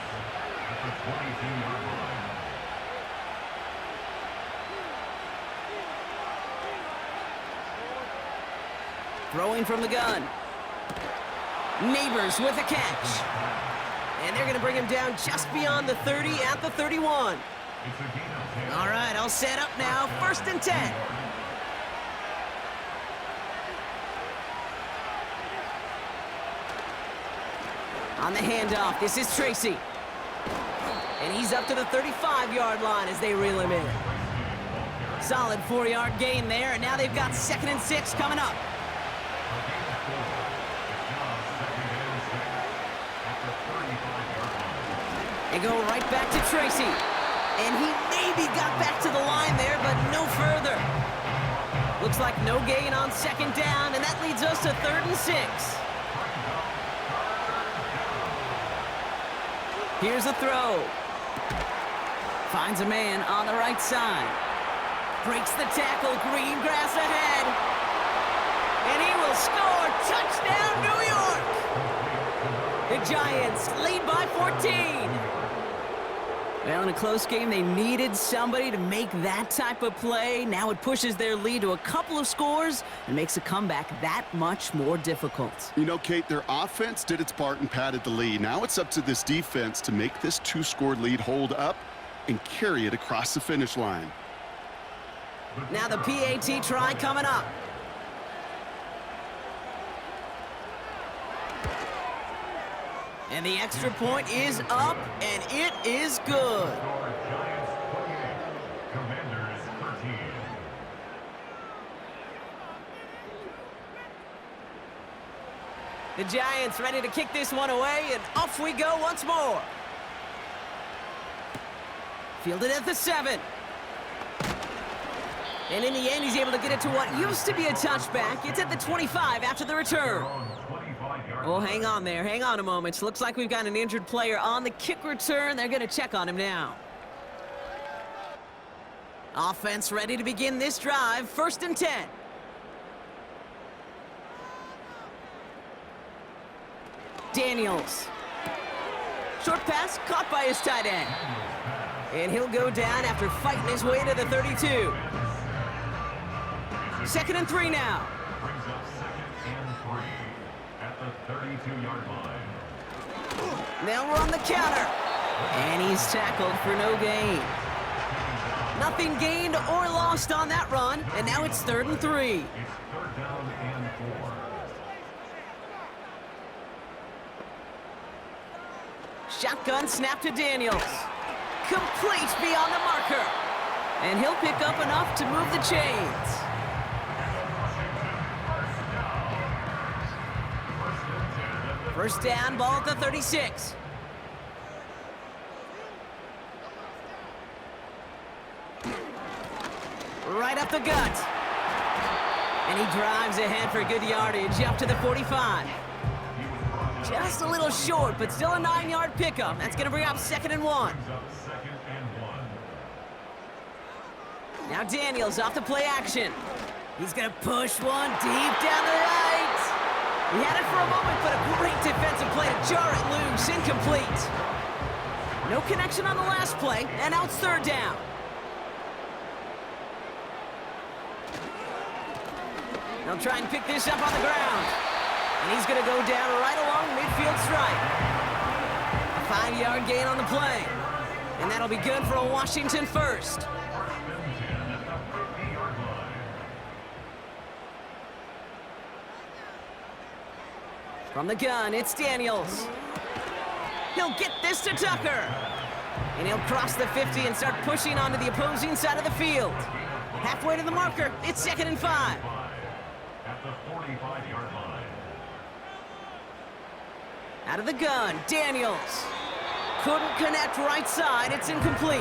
Throwing from the gun. Neighbors with a catch. And they're going to bring him down just beyond the 30 at the 31. All right, all set up now. 1st and 10. On the handoff, this is Tracy. And he's up to the 35-yard line as they reel him in. Solid 4-yard gain there, and now they've got 2nd and 6 coming up. They go right back to Tracy. And he maybe got back to the line there, but no further. Looks like no gain on 2nd down, and that leads us to 3rd and 6. Here's a throw. Finds a man on the right side. Breaks the tackle, green grass ahead. And he will score. Touchdown, New York! The Giants lead by 14. Well, in a close game, they needed somebody to make that type of play. Now it pushes their lead to a couple of scores and makes a comeback that much more difficult. You know, Kate, their offense did its part and padded the lead. Now it's up to this defense to make this 2-score lead hold up and carry it across the finish line. Now the PAT try coming up. And the extra point is up, and it is good. Giants 28, Commanders 13. The Giants ready to kick this one away, and off we go once more. Fielded at the 7. And in the end, he's able to get it to what used to be a touchback. It's at the 25 after the return. Oh, hang on there. Hang on a moment. Looks like we've got an injured player on the kick return. They're going to check on him now. Offense ready to begin this drive. 1st and 10. Daniels. Short pass caught by his tight end. And he'll go down after fighting his way to the 32. 2nd and 3 now. Brings up 2nd and 3 at the 32-yard line. Now we're on the counter. And he's tackled for no gain. Nothing gained or lost on that run. And now it's 3rd and 3. It's 3rd down and 4. Shotgun snap to Daniels. Complete beyond the marker. And he'll pick up enough to move the chains. First down, ball at the 36. right up the gut. And he drives ahead for good yardage up to the 45. Just a little short, but still a 9-yard pickup. That's going to bring up 2nd and 1. Now Daniels off the play action. He's going to push one deep down the right. He had it for a moment, but a great defensive play to jar it loose. Incomplete. No connection on the last play, and now it's 3rd down. They'll try and pick this up on the ground. And he's going to go down right along the midfield stripe. A 5-yard gain on the play. And that'll be good for a Washington first. From the gun, it's Daniels. He'll get this to Tucker. And he'll cross the 50 and start pushing onto the opposing side of the field. Halfway to the marker, it's 2nd and 5. At the 45-yard line. Out of the gun, Daniels. Couldn't connect right side, it's incomplete.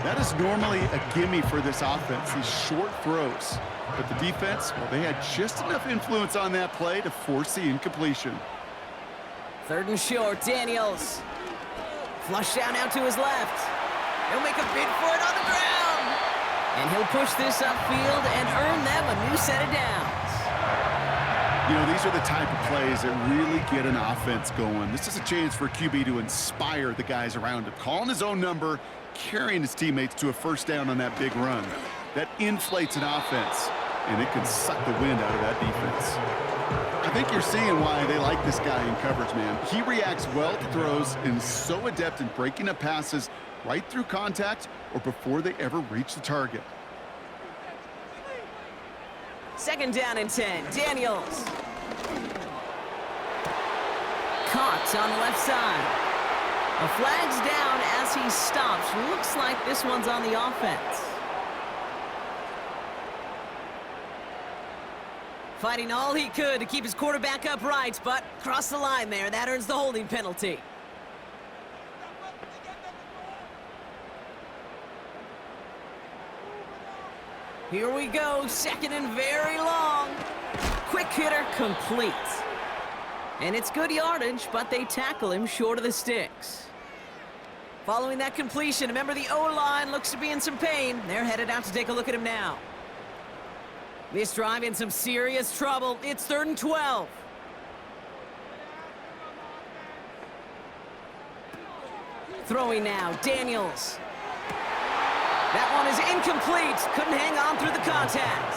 That is normally a gimme for this offense, these short throws. But the defense, well, they had just enough influence on that play to force the incompletion. 3rd and short, Daniels. Flush down out to his left. He'll make a bid for it on the ground. And he'll push this upfield and earn them a new set of downs. You know, these are the type of plays that really get an offense going. This is a chance for QB to inspire the guys around him. Calling his own number, carrying his teammates to a 1st down on that big run. That inflates an offense, and it can suck the wind out of that defense. I think you're seeing why they like this guy in coverage, man. He reacts well to throws and is so adept in breaking up passes right through contact or before they ever reach the target. 2nd down and 10, Daniels. Caught on the left side. A flag's down as he stops. Looks like this one's on the offense. Fighting all he could to keep his quarterback upright, but crossed the line there. That earns the holding penalty. Here we go, 2nd and very long. Quick hitter complete. And it's good yardage, but they tackle him short of the sticks. Following that completion, a member of the O-line looks to be in some pain. They're headed out to take a look at him now. This drive in some serious trouble. It's 3rd and 12. Throwing now, Daniels. That one is incomplete. Couldn't hang on through the contact.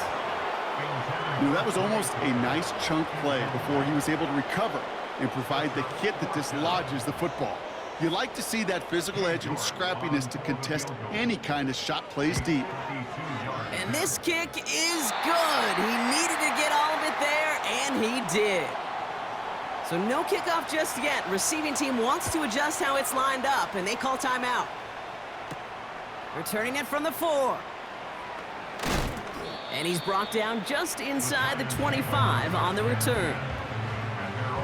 You know, that was almost a nice chunk play before he was able to recover and provide the hit that dislodges the football. You like to see that physical edge and scrappiness to contest any kind of shot plays deep. And this kick is good. He needed to get all of it there, and he did. So no kickoff just yet. Receiving team wants to adjust how it's lined up, and they call timeout. Returning it from the 4. And he's brought down just inside the 25 on the return.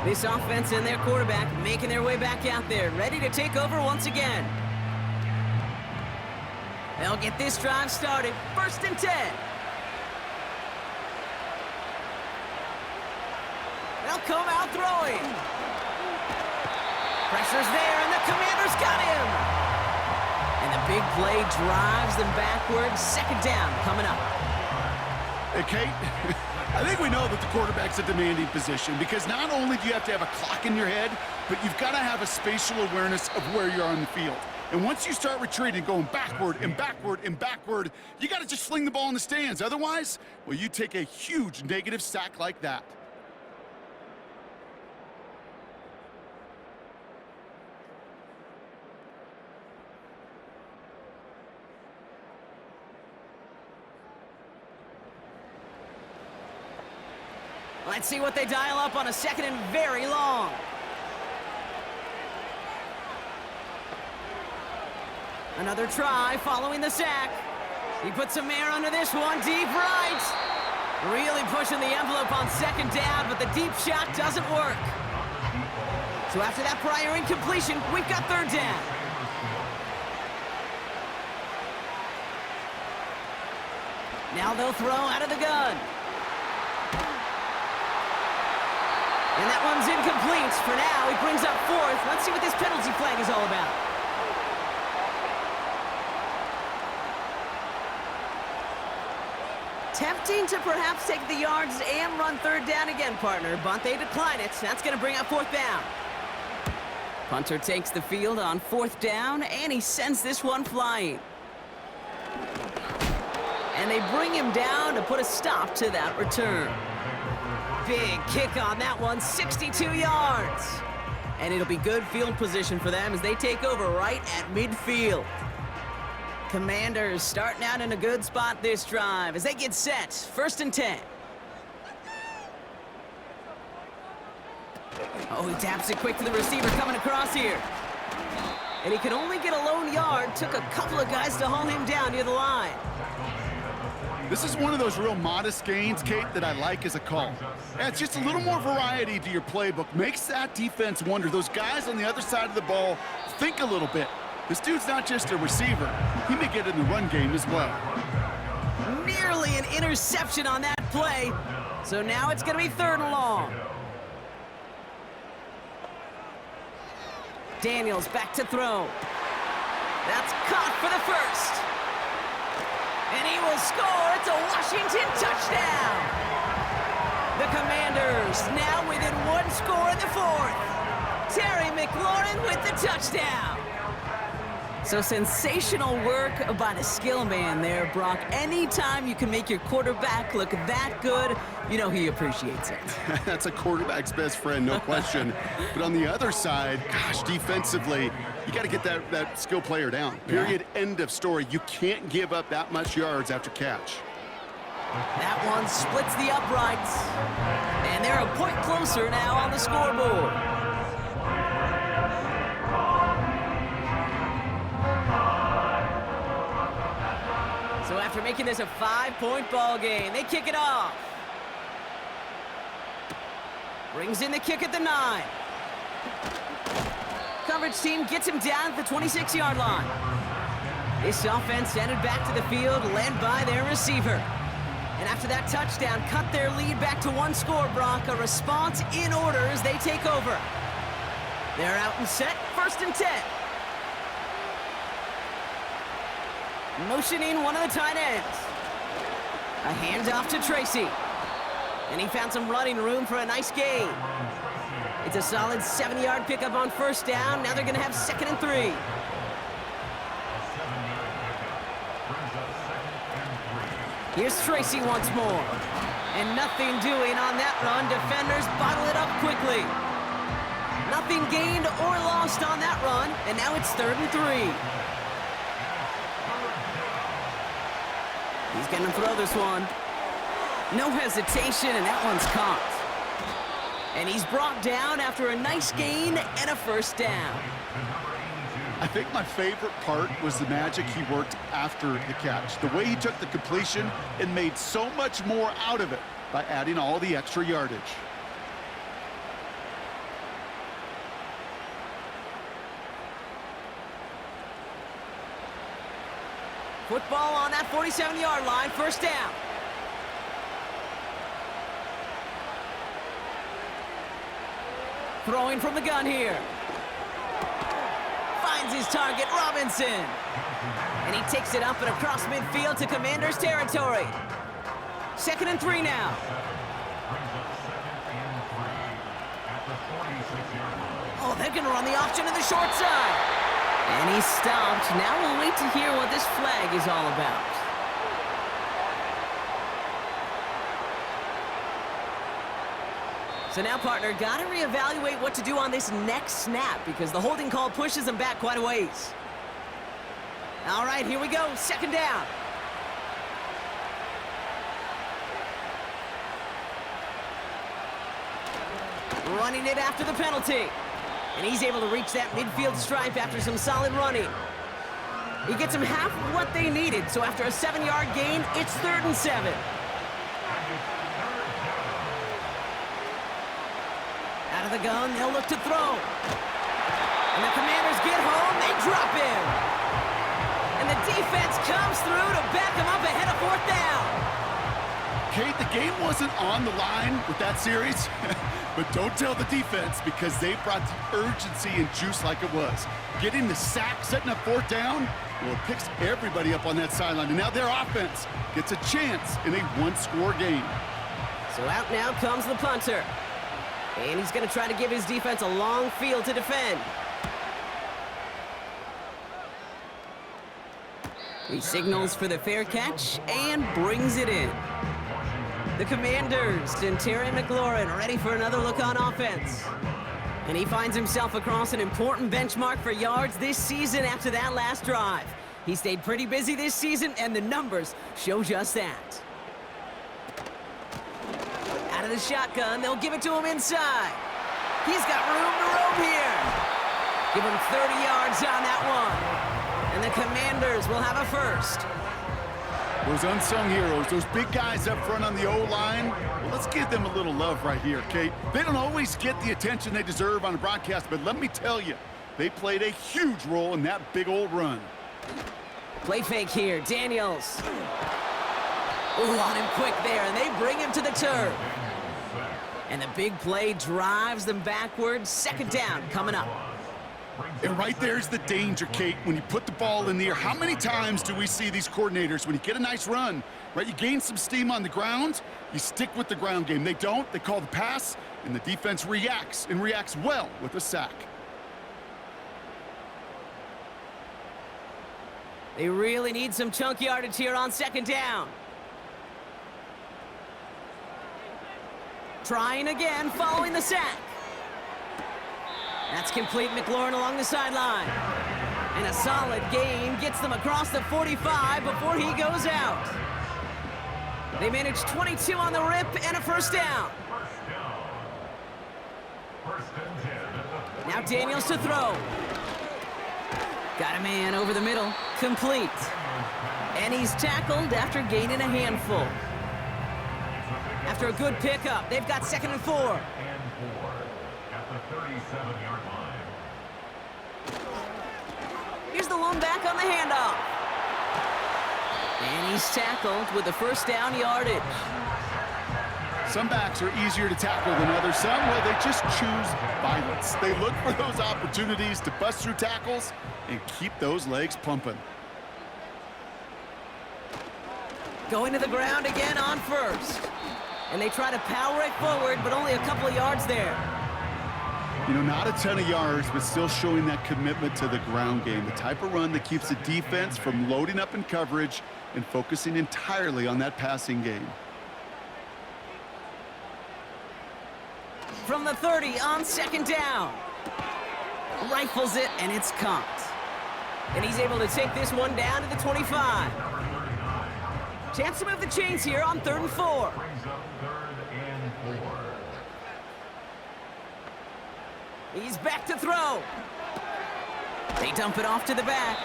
This offense and their quarterback making their way back out there, ready to take over once again. They'll get this drive started. 1st and 10. They'll come out throwing. Pressure's there, and the Commanders got him. And the big play drives them backwards. 2nd down coming up. Hey, Kate, I think we know that the quarterback's a demanding position because not only do you have to have a clock in your head, but you've got to have a spatial awareness of where you're on the field. And once you start retreating, going backward and backward and backward, you got to just fling the ball in the stands. Otherwise, well, you take a huge negative sack like that. Let's see what they dial up on a 2nd and very long. Another try following the sack. He puts some air under this one, deep right. Really pushing the envelope on 2nd down, but the deep shot doesn't work. So after that prior incompletion, we've got 3rd down. Now they'll throw out of the gun. And that one's incomplete. For now, he brings up fourth. Let's see what this penalty flag is all about. Tempting to perhaps take the yards and run third down again, partner, but they decline it. That's going to bring up fourth down. Punter takes the field on fourth down, and he sends this one flying. And they bring him down to put a stop to that return. Big kick on that one, 62 yards. And it'll be good field position for them as they take over right at midfield. Commanders starting out in a good spot this drive as they get set. 1st and 10. Oh, he taps it quick to the receiver coming across here. And he could only get a lone yard. Took a couple of guys to haul him down near the line. This is one of those real modest gains, Kate, that I like as a call. Yeah, it's just a little more variety to your playbook. Makes that defense wonder. Those guys on the other side of the ball think a little bit. This dude's not just a receiver. He may get in the run game as well. Nearly an interception on that play. So now it's going to be 3rd and long. Daniels back to throw. That's caught for the first. And he will score. It's a Washington touchdown. The Commanders now within 1 score in the 4th. Terry McLaurin with the touchdown. So sensational work by the skill man there, Brock. Anytime you can make your quarterback look that good, you know he appreciates it. That's a quarterback's best friend, no question. But on the other side, gosh, defensively, you got to get that skill player down. Period, end of story. You can't give up that much yards after catch. That one splits the uprights. And they're a point closer now on the scoreboard. So after making this a 5-point ball game, they kick it off. Brings in the kick at the 9. Coverage team gets him down at the 26-yard line. This offense ended back to the field, led by their receiver. And after that touchdown, cut their lead back to 1 score, Brock. A response in order as they take over. They're out and set, 1st and 10. Motioning one of the tight ends. A handoff to Tracy. And he found some running room for a nice gain. It's a solid 7-yard pickup on 1st down. Now they're going to have 2nd and 3. Here's Tracy once more. And nothing doing on that run. Defenders bottle it up quickly. Nothing gained or lost on that run. And now it's 3rd and 3. He's going to throw this one. No hesitation, and that one's caught. And he's brought down after a nice gain and a 1st down. I think my favorite part was the magic he worked after the catch. The way he took the completion and made so much more out of it by adding all the extra yardage. Football on that 47-yard line, 1st down. Throwing from the gun here. Finds his target, Robinson. And he takes it up and across midfield to Commanders territory. 2nd and 3 now. Oh, they're going to run the option to the short side. And he's stopped. Now we'll wait to hear what this flag is all about. So now, partner, got to reevaluate what to do on this next snap because the holding call pushes him back quite a ways. All right, here we go. 2nd down. Running it after the penalty. And he's able to reach that midfield stripe after some solid running. He gets him half of what they needed, so after a 7-yard gain, it's 3rd and 7. Out of the gun, they'll look to throw. And the Commanders get home, they drop him. And the defense comes through to back him up ahead of 4th down. Kate, the game wasn't on the line with that series, but don't tell the defense because they brought the urgency and juice like it was. Getting the sack, setting up fourth down, well, it picks everybody up on that sideline, and now their offense gets a chance in a one-score game. So out now comes the punter. And he's going to try to give his defense a long field to defend. He signals for the fair catch and brings it in. The Commanders and Terry McLaurin ready for another look on offense. And he finds himself across an important benchmark for yards this season after that last drive. He stayed pretty busy this season, and the numbers show just that. Out of the shotgun, they'll give it to him inside. He's got room to roam here. Give him 30 yards on that one. And the Commanders will have a first. Those unsung heroes, those big guys up front on the O-line, well, let's give them a little love right here, Kate. They don't always get the attention they deserve on the broadcast, but let me tell you, they played a huge role in that big old run. Play fake here, Daniels. Ooh, on him quick there, and they bring him to the turf. And the big play drives them backwards. Second down coming up. And right there's the danger, Kate, when you put the ball in the air. How many times do we see these coordinators, when you get a nice run, right, you gain some steam on the ground, you stick with the ground game. They don't, they call the pass, and the defense reacts, and reacts well with a sack. They really need some chunk yardage here on second down. Trying again, following the sack. That's complete. McLaurin along the sideline. And a solid gain gets them across the 45 before he goes out. They manage 22 on the rip and a first down. Now Daniels to throw. Got a man over the middle. Complete. And he's tackled after gaining a handful. After a good pickup, they've got 2nd and 4. At the 37-yard line. Here's the lone back on the handoff. And he's tackled with the first down yardage. Some backs are easier to tackle than others. Some, well, they just choose violence. They look for those opportunities to bust through tackles and keep those legs pumping. Going to the ground again on first. And they try to power it forward, but only a couple of yards there. You know, not a ton of yards, but still showing that commitment to the ground game. The type of run that keeps the defense from loading up in coverage and focusing entirely on that passing game. From the 30 on second down. Rifles it, and it's caught. And he's able to take this one down to the 25. Chance to move the chains here on 3rd and 4. Brings up 3rd and 4. He's back to throw. They dump it off to the back.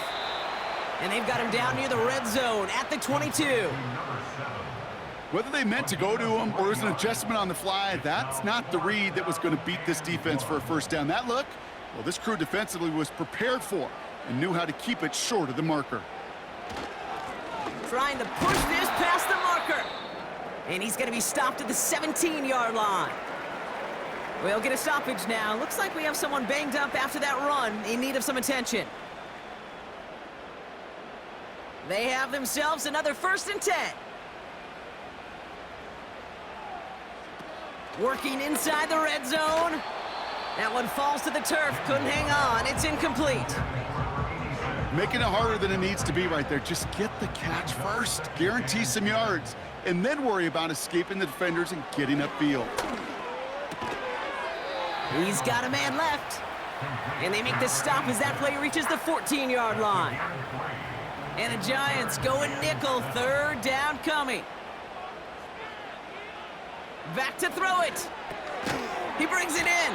And they've got him down near the red zone at the 22. Whether they meant to go to him or it was an adjustment on the fly, that's not the read that was going to beat this defense for a first down. That look, well, this crew defensively was prepared for and knew how to keep it short of the marker. Trying to push this past the marker. And he's going to be stopped at the 17-yard line. We'll get a stoppage now. Looks like we have someone banged up after that run in need of some attention. They have themselves another 1st and 10. Working inside the red zone. That one falls to the turf. Couldn't hang on. It's incomplete. Making it harder than it needs to be right there. Just get the catch first. Guarantee some yards. And then worry about escaping the defenders and getting upfield. He's got a man left. And they make the stop as that play reaches the 14-yard line. And the Giants going nickel. 3rd down coming. Back to throw it. He brings it in.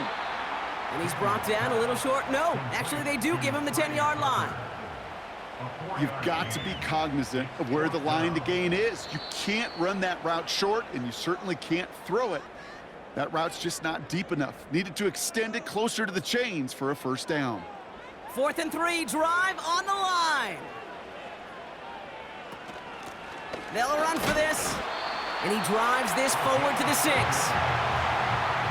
And he's brought down a little short. No, actually they do give him the 10-yard line. You've got to be cognizant of where the line to gain is. You can't run that route short, and you certainly can't throw it. That route's just not deep enough. Needed to extend it closer to the chains for a first down. 4th and 3, drive on the line. They'll run for this. And he drives this forward to the 6.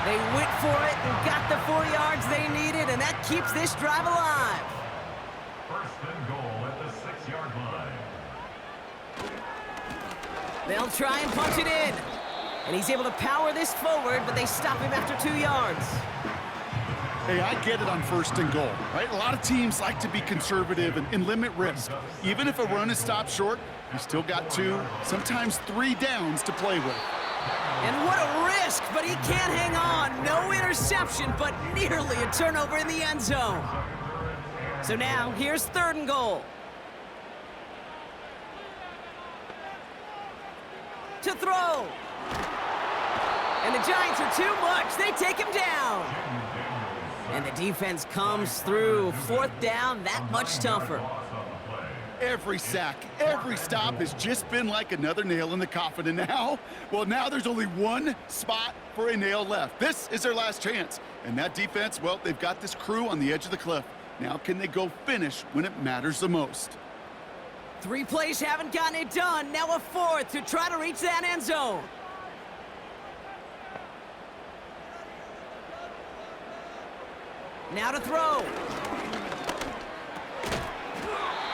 They went for it and got the 4 yards they needed, and that keeps this drive alive. First and goal at the 6-yard line. They'll try and punch it in. And he's able to power this forward, but they stop him after 2 yards. Hey, I get it on first and goal, right? A lot of teams like to be conservative and limit risk. Even if a run is stopped short, you still got 2, sometimes 3 downs to play with. And what a risk, but he can't hang on. No interception, but nearly a turnover in the end zone. So now, here's 3rd and goal. To throw. And the Giants are too much. They take him down. And the defense comes through. 4th down, that much tougher. Every sack, every stop has just been like another nail in the coffin. And now, well, now there's only one spot for a nail left. This is their last chance. And that defense, well, they've got this crew on the edge of the cliff. Now can they go finish when it matters the most? 3 plays haven't gotten it done. Now a 4th to try to reach that end zone. Now to throw.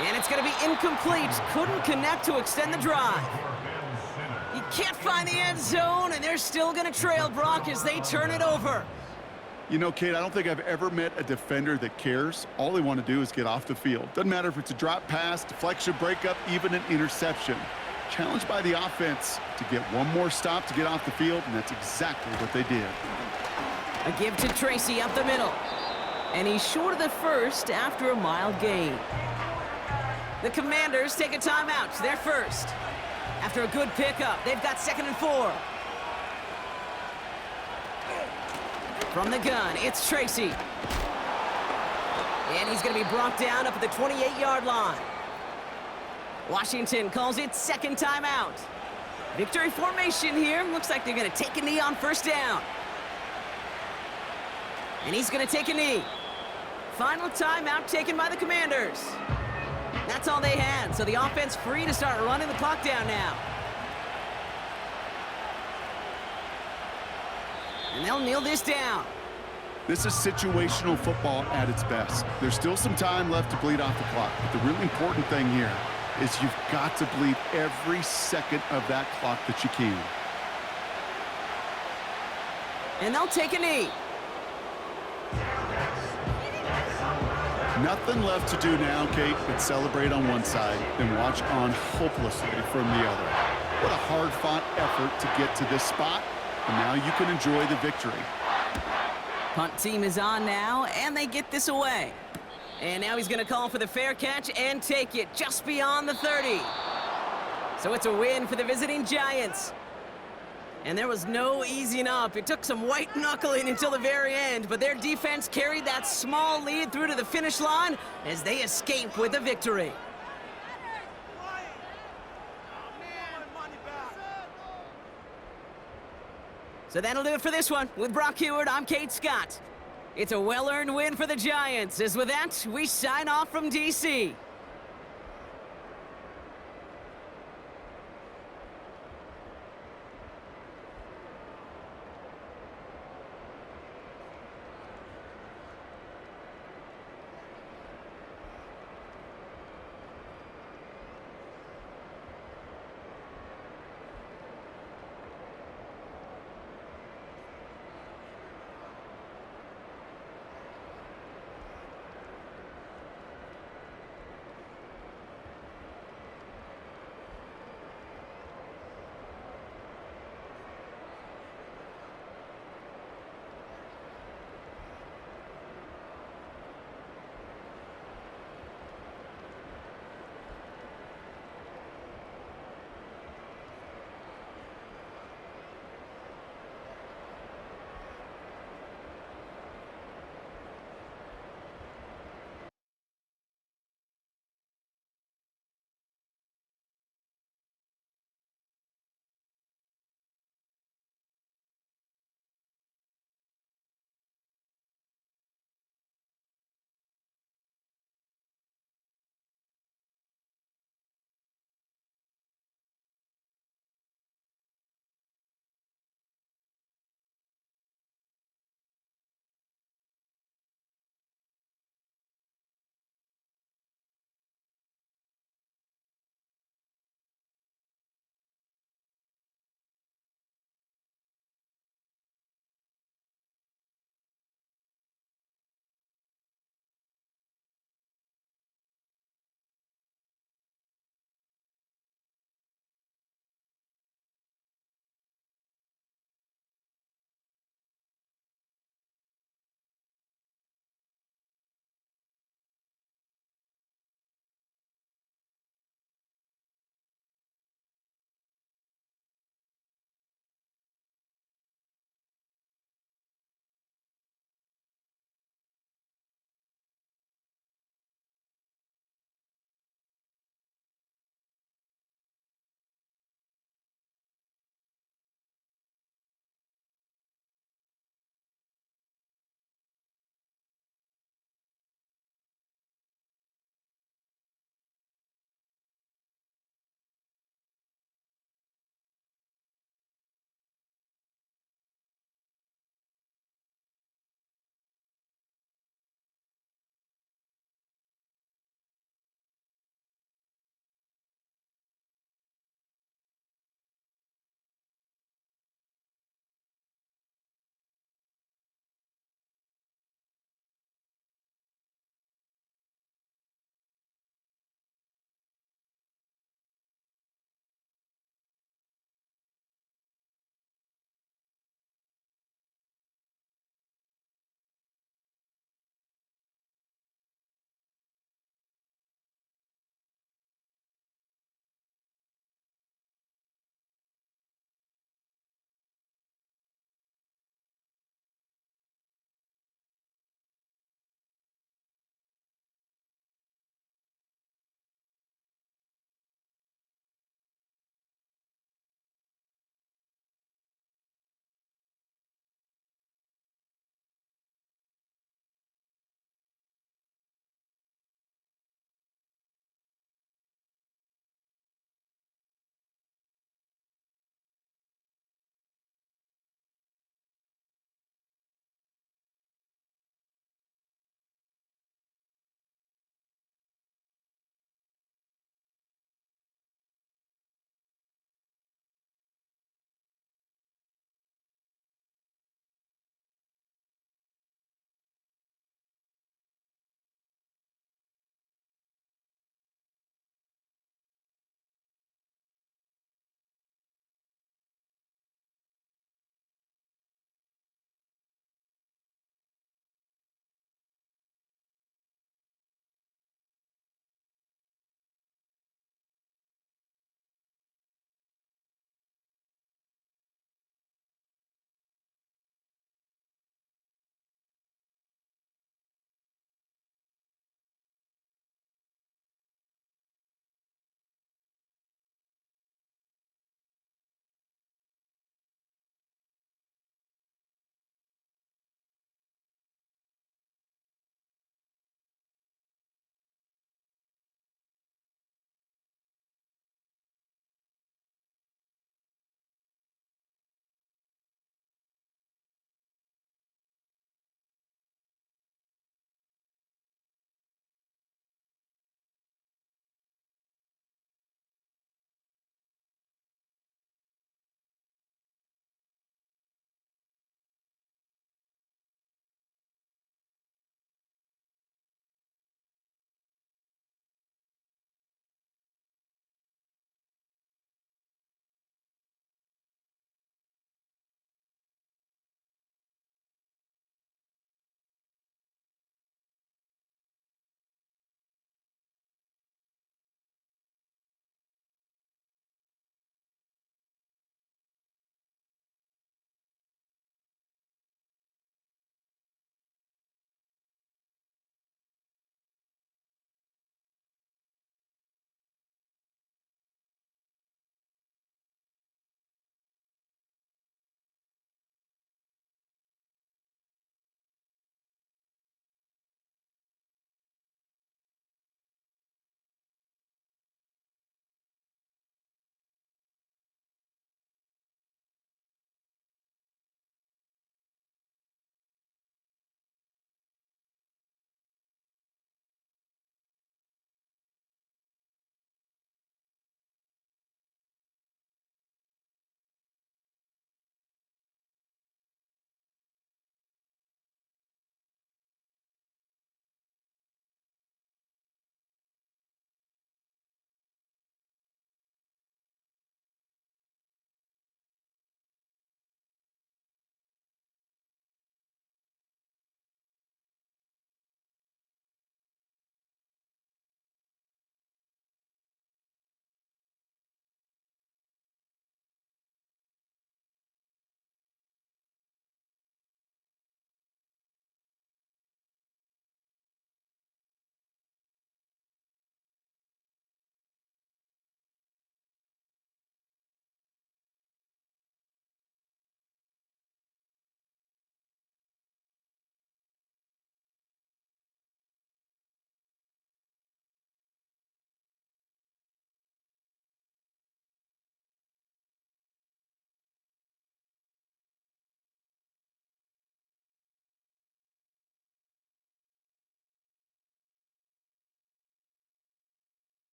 And it's going to be incomplete. Couldn't connect to extend the drive. You can't find the end zone, and they're still going to trail Brock as they turn it over. You know, Kate, I don't think I've ever met a defender that cares. All they want to do is get off the field. Doesn't matter if it's a drop pass, deflection, breakup, even an interception. Challenged by the offense to get one more stop to get off the field, and that's exactly what they did. A give to Tracy up the middle. And he's short of the first after a mild gain. The Commanders take a timeout. They're first. After a good pickup, they've got 2nd and 4. From the gun, it's Tracy. And he's going to be brought down up at the 28-yard line. Washington calls it 2nd timeout. Victory formation here. Looks like they're going to take a knee on 1st down. And he's going to take a knee. Final timeout taken by the Commanders. That's all they had, so the offense free to start running the clock down now. And they'll kneel this down. This is situational football at its best. There's still some time left to bleed off the clock, but the really important thing here is you've got to bleed every second of that clock that you can. And they'll take a knee. Nothing left to do now, Kate, but celebrate on one side and watch on hopelessly from the other. What a hard-fought effort to get to this spot, and now you can enjoy the victory. Punt team is on now, and they get this away. And now he's going to call for the fair catch and take it just beyond the 30. So it's a win for the visiting Giants. And there was no easing up. It took some white knuckling until the very end, but their defense carried that small lead through to the finish line as they escape with a victory. So that'll do it for this one. With Brock Heward, I'm Kate Scott. It's a well-earned win for the Giants, as with that, we sign off from D.C.